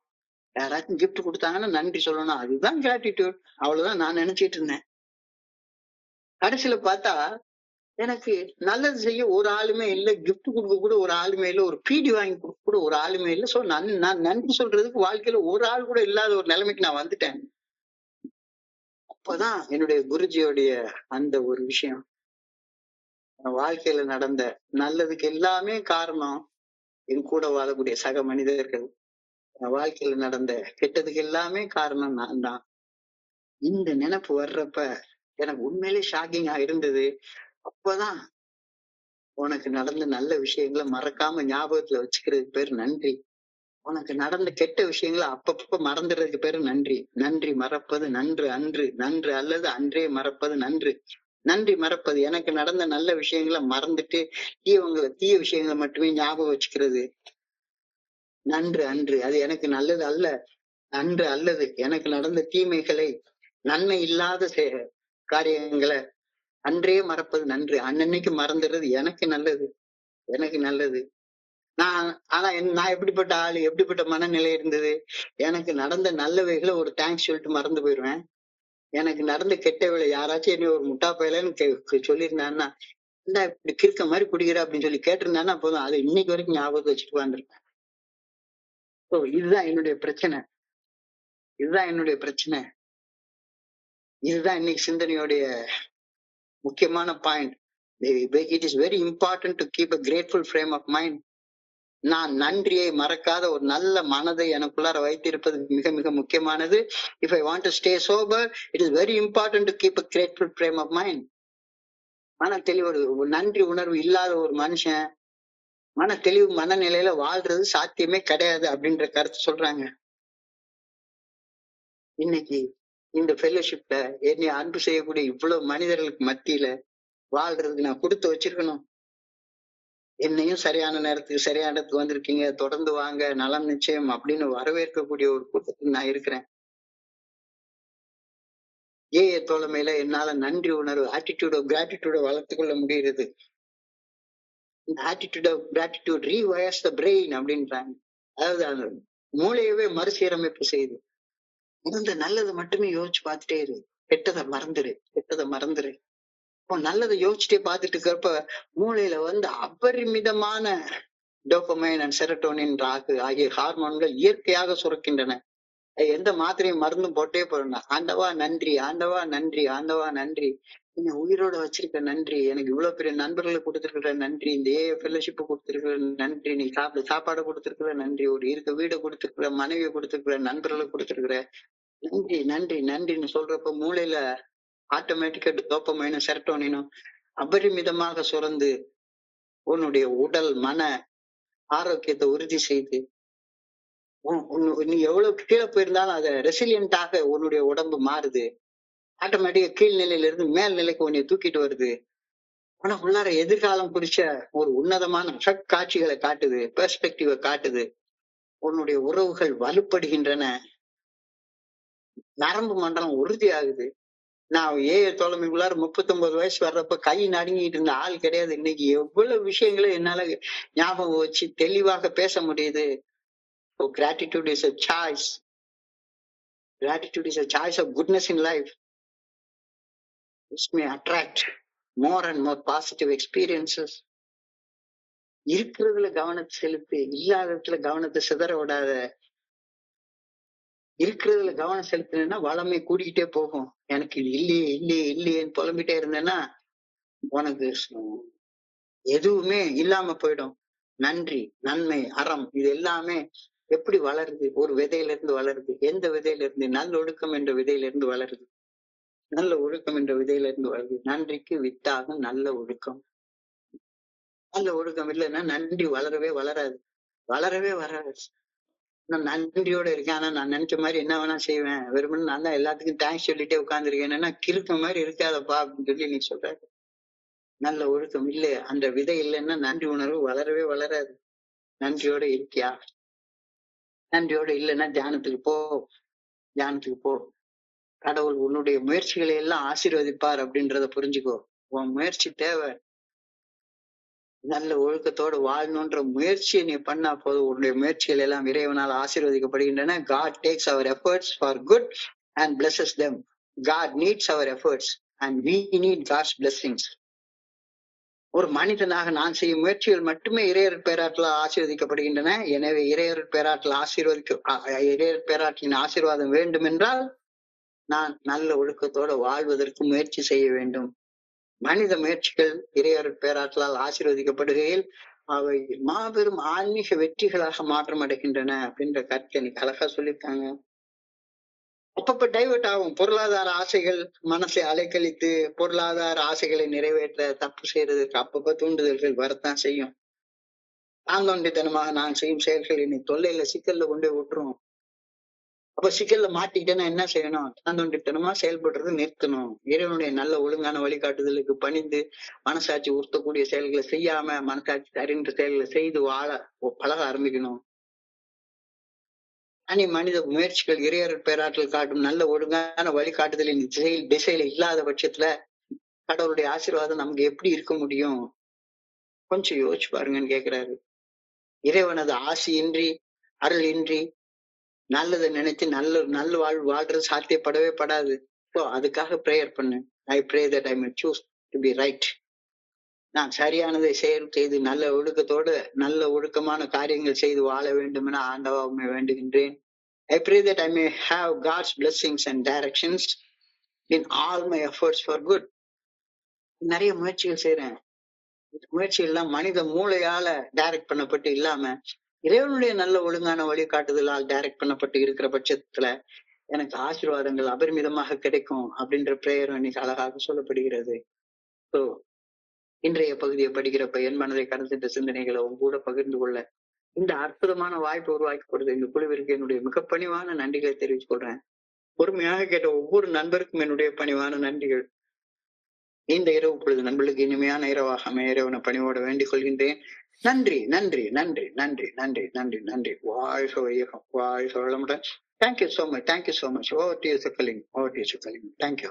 யாராச்சும் gift கொடுத்தாங்கன்னா நன்றி சொல்லணும். அதுதான் கிராட்டிடியூட். அவ்வளவுதான் நான் நினைச்சிட்டு இருந்தேன். கடைசியில பார்த்தா எனக்கு நல்லது செய்ய ஒரு ஆளுமே இல்லை, gift கொடுக்க கூட ஒரு ஆளுமே இல்லை, ஒரு பீடி வாங்கி கொடுக்க கூட ஒரு ஆளுமே இல்லை. சோ நான் நன்றி சொல்றதுக்கு வாழ்க்கையில ஒரு ஆள் கூட இல்லாத ஒரு நிலைமைக்கு நான் வந்துட்டேன். அப்பதான் என்னுடைய குருஜியோடைய அந்த ஒரு விஷயம், வாழ்க்கையில நடந்த நல்லதுக்கு எல்லாமே காரணம் என் கூட வாழக்கூடிய சக மனிதர்கள். வாழ்க்கையில நடந்த கெட்டதுக்கு எல்லாமே காரணம் நான் தான். இந்த நினைப்பு வர்றப்ப எனக்கு உண்மையிலே ஷாக்கிங்கா இருந்தது. அப்பதான் உனக்கு நடந்த நல்ல விஷயங்களை மறக்காம ஞாபகத்துல வச்சுக்கிறதுக்கு பேரு நன்றி. உனக்கு நடந்த கெட்ட விஷயங்களை அப்பப்ப மறந்துடுறதுக்கு பேரு நன்றி. நன்றி மறப்பது நன்று அன்று, நன்று அல்லது அன்றே மறப்பது நன்று. நன்றி மறப்பது எனக்கு நடந்த நல்ல விஷயங்களை மறந்துட்டு தீய விஷயங்களை மட்டுமே ஞாபகம் வச்சுக்கிறது நன்று அன்று. அது எனக்கு நல்லது அல்ல. நன்று அல்லது எனக்கு நடந்த தீமைகளை, நன்மை இல்லாத காரியங்களை அன்றே மறப்பது நன்று. அன்னன்னைக்கு மறந்துடுறது எனக்கு நல்லது, எனக்கு நல்லது. நான் எப்படிப்பட்ட ஆளு, எப்படிப்பட்ட மனநிலை இருந்தது, எனக்கு நடந்த நல்லவைகளை ஒரு தேங்க்ஸ் சொல்லிட்டு மறந்து போயிடுவேன். எனக்கு நடந்த கெட்டவைகளை யாராச்சும் என்ன ஒரு முட்டா பயலன்னு சொல்லியிருந்தான்னா, இந்த இப்படி கிறுக்க மாதிரி குடிக்கிற அப்படின்னு சொல்லி கேட்டிருந்தான்னா போதும், அதை இன்னைக்கு வரைக்கும் ஞாபகத்தை வச்சுட்டு வந்துருப்பேன். ஸோ இதுதான் என்னுடைய பிரச்சனை. இதுதான் என்னுடைய பிரச்சனை. இதுதான் இன்னைக்கு சிந்தனையோடைய முக்கியமான point. It is very important to keep a grateful frame of mind. நான் நன்றியை மறக்காத ஒரு நல்ல மனதை எனக்குள்ளார வைத்திருப்பது மிக மிக முக்கியமானது. If I want to stay sober, it is very important to keep a grateful frame of mind. மன தெளிவு, நன்றி உணர்வு இல்லாத ஒரு மனுஷன் மன தெளிவு மனநிலையில வாழ்றது சாத்தியமே கிடையாது அப்படின்ற கருத்து சொல்றாங்க. இன்னைக்கு இந்த ஃபெல்லோஷிப்ல என்னை அன்பு செய்யக்கூடிய இவ்வளவு மனிதர்களுக்கு மத்தியில வாழ்றதுக்கு நான் கொடுத்து வச்சிருக்கணும். என்னையும் சரியான நேரத்துக்கு சரியான இடத்துக்கு வந்திருக்கீங்க, தொடர்ந்து வாங்க, நலம் நிச்சயம் அப்படின்னு வரவேற்கக்கூடிய ஒரு கூட்டத்தில் நான் இருக்கிறேன். தோழமையில என்னால நன்றி உணர்வு, ஆட்டிடியூட் ஆஃப் கிராட்டிடியூட வளர்த்துக் கொள்ள முடியுது. இந்த attitude of gratitude rewires the brain அப்படின்றாங்க. அதாவது அந்த மூளையவே மறுசீரமைப்பு செய்யுது. இந்த நல்லது மட்டுமே யோசிச்சு பார்த்துட்டே இரு, கெட்டதை மறந்துரு, கெட்டதை மறந்துரு. இப்போ நல்லதை யோசிச்சுட்டே பார்த்துட்டு இருக்கிறப்ப மூளையில அபரிமிதமான டோபமைன் அண்ட் செரட்டோனின் ஆகிய ஹார்மோன்கள் இயற்கையாக சுரக்கின்றன. எந்த மாத்திரையும் மருந்தும் போட்டே போறேன். ஆண்டவா நன்றி, ஆண்டவா நன்றி, ஆண்டவா நன்றி, நீங்க உயிரோட வச்சிருக்க நன்றி, எனக்கு இவ்வளவு பெரிய நண்பர்களை கொடுத்திருக்கிற நன்றி, இந்த ஃபெல்லோஷிப் கொடுத்திருக்கிற நன்றி, நீ சாப்பாடு கொடுத்திருக்கிற நன்றி, ஒரு இருக்க வீடை கொடுத்திருக்கிற, மனைவியை கொடுத்திருக்கிற, நண்பர்களை கொடுத்திருக்கிற நன்றி நன்றி நன்றின்னு சொல்றப்ப மூளையில ஆட்டோமேட்டிக்கா டோபமைனும் செரட்டோனினும் அபரிமிதமாக சுரந்து உன்னுடைய உடல் மன ஆரோக்கியத்தை உறுதி செய்து நீ எவ்வளவு கீழே போயிருந்தாலும் அதை ரெசிலியன்டாக உன்னுடைய உடம்பு மாறுது. ஆட்டோமேட்டிக்கா கீழ்நிலையில இருந்து மேல் நிலைக்கு உன்னை தூக்கிட்டு வருது. ஆனா உள்ளார எதிர்காலம் குறிச்ச ஒரு உன்னதமான காட்சிகளை காட்டுது, பெர்ஸ்பெக்டிவ காட்டுது. உன்னுடைய உறவுகள் வலுப்படுகின்றன, நரம்பு மண்டலம் உறுதியாகுது. நான் தோழமைக்குள்ளார 39 வயசு வர்றப்ப கை நடுங்கிட்டு இருந்த ஆள் கிடையாது. இன்னைக்கு எவ்வளவு விஷயங்களை என்னால ஞாபகம் வச்சு தெளிவாக பேச முடியுது. So gratitude is a choice. Gratitude is a choice of goodness in life. This may attract more and more positive experiences. இருக்கிறதுல கவனத்தை செலுத்து, இல்லாததுல கவனத்தை சிதற விடாத. இருக்கிறதுல கவனம் செலுத்தினா வளமை கூடிக்கிட்டே போகும். எனக்கு இது இல்லையே இல்லையே இல்லையேன்னு புலம்பிட்டே இருந்தேன்னா உனக்கு எதுவுமே இல்லாம போயிடும். நன்றி, நன்மை, அறம் இது எல்லாமே எப்படி வளருது? ஒரு விதையில இருந்து வளருது. எந்த விதையில இருந்து? நல்ல ஒழுக்கம் என்ற விதையில இருந்து வளருது. நல்ல ஒழுக்கம் என்ற விதையில இருந்து வருது. நன்றிக்கு வித்தாகும் நல்ல ஒழுக்கம். நல்ல ஒழுக்கம் இல்லைன்னா நன்றி வளரவே வளராது. வளரவே வராது. நான் நன்றியோட இருக்கேன். ஆனா நான் நினைச்ச மாதிரி என்ன வேணா செய்வேன். வெறுமனே நான் தான் எல்லாத்துக்கும் தேங்க்ஸ் சொல்லிட்டே உட்கார்ந்துருக்கேன். என்னன்னா கிறுக்க மாதிரி இருக்காதப்பா அப்படின்னு சொல்லி நீ சொல்ற. நல்ல ஒழுக்கம் இல்ல. அந்த விதை இல்லைன்னா நன்றி உணர்வு வளரவே வளராது. நன்றியோட இருக்கியா? நன்றியோட இல்லைன்னா தியானத்துக்கு போ. தியானத்துக்கு போ. கடவுள் உன்னுடைய முயற்சிகளை எல்லாம் ஆசீர்வதிப்பார் அப்படின்றத புரிஞ்சுக்கோ. உன் முயற்சி தேவை. நல்ல ஒழுக்கத்தோட வாழணுன்ற முயற்சியை நீ பண்ணா போதும். உன்னுடைய முயற்சிகள் எல்லாம் இறைவனால் ஆசீர்வதிக்கப்படுகின்றன. God takes our efforts for good and blesses them. God needs our efforts and we need God's blessings. ஒரு மனிதனாக நான் செய்யும் முயற்சிகள் மட்டுமே இறையர் பேராற்றலால் ஆசீர்வதிக்கப்படுகின்றன. எனவே இறையர் பேராற்றல் இறையர் பேராற்றலின் ஆசீர்வாதம் வேண்டும் என்றால் நான் நல்ல ஒழுக்கத்தோட வாழ்வதற்கு முயற்சி செய்ய வேண்டும். மனித முயற்சிகள் இறையர் பேராற்றலால் ஆசீர்வதிக்கப்படுகையில் அவை மாபெரும் ஆன்மீக வெற்றிகளாக மாற்றம் அடைகின்றன அப்படின்ற கருத்தை எனக்கு அழகா சொல்லியிருக்காங்க. அப்பப்ப டைவர்ட் ஆகும். பொருளாதார ஆசைகள் மனசை அலைக்கழித்து பொருளாதார ஆசைகளை நிறைவேற்ற தப்பு செய்யறதுக்கு அப்பப்ப தூண்டுதல்கள் வரத்தான் செய்யும். தாந்தோண்டித்தனமாக நான் செய்யும் செயல்கள் என்னை தொல்லையில சிக்கல்ல கொண்டு விட்டுரும். அப்ப சிக்கல்ல மாட்டிக்கிட்டேன்னா என்ன செய்யணும்? தாந்தோண்டித்தனமா செயல்படுறது நிறுத்தணும். இறைவனுடைய நல்ல ஒழுங்கான வழிகாட்டுதலுக்கு பணிந்து மனசாட்சி உறுத்தக்கூடிய செயல்களை செய்யாம மனசாட்சி அறிந்த செயல்களை செய்து வாழ பழக ஆரம்பிக்கணும். தனி மனித முயற்சிகள் இறையர் பேராற்றல் காட்டும் நல்ல ஒழுங்கான வழிகாட்டுதலின் திசையில இல்லாத பட்சத்துல கடவுளுடைய ஆசீர்வாதம் நமக்கு எப்படி இருக்க முடியும்? கொஞ்சம் யோசிச்சு பாருங்கன்னு கேக்குறாரு. இறைவனது ஆசையின்றி அருள் இன்றி நல்லதை நினைச்சு நல்ல வாழ்றது சாத்தியப்படவே படாது. ஸோ அதுக்காக ப்ரேயர் பண்ணு. I pray that I may choose to be right. நான் சரியானதை செய்து நல்ல ஒழுக்கத்தோடு நல்ல ஒழுக்கமான காரியங்கள் செய்து வாழ வேண்டும் என ஆண்டவாமை வேண்டுகின்றேன். I pray that I may have God's blessings and directions in all my efforts for good. நிறைய முயற்சிகள் செய்யறேன். முயற்சிகள் எல்லாம் மனித மூளையால டைரக்ட் பண்ணப்பட்டு இல்லாம இறைவனுடைய நல்ல ஒழுங்கான வழிகாட்டுதலால் டைரக்ட் பண்ணப்பட்டு இருக்கிற பட்சத்துல எனக்கு ஆசீர்வாதங்கள் அபரிமிதமாக கிடைக்கும் அப்படின்ற பிரேயர் இன்னைக்கு அழகாக சொல்லப்படுகிறது. ஸோ இன்றைய பகுதியை படிக்கிறப்ப என் மனதை கடந்துட்ட சிந்தனைகளை உங்க கூட பகிர்ந்து கொள்ள இந்த அற்புதமான வாய்ப்பு உருவாக்கி கொடுத்த இந்த குழுவிற்கு என்னுடைய மிக பணிவான நன்றிகளை தெரிவித்துக் கொள்றேன். பொறுமையாக கேட்ட ஒவ்வொரு நண்பருக்கும் என்னுடைய பணிவான நன்றிகள். இந்த இரவு பொழுது நண்பர்களுக்கு இனிமையான இரவாக அமைய இறைவனை பணிவோட வேண்டிக் கொள்கின்றேன். நன்றி நன்றி நன்றி நன்றி நன்றி நன்றி நன்றி. வாழ்க வையகம், வாழ்க வளமுடன். Thank you so much. Thank you so much. Over to you சுக்கலிங். ஓவர் டு யூ சுக்கலிங். தேங்க்யூ.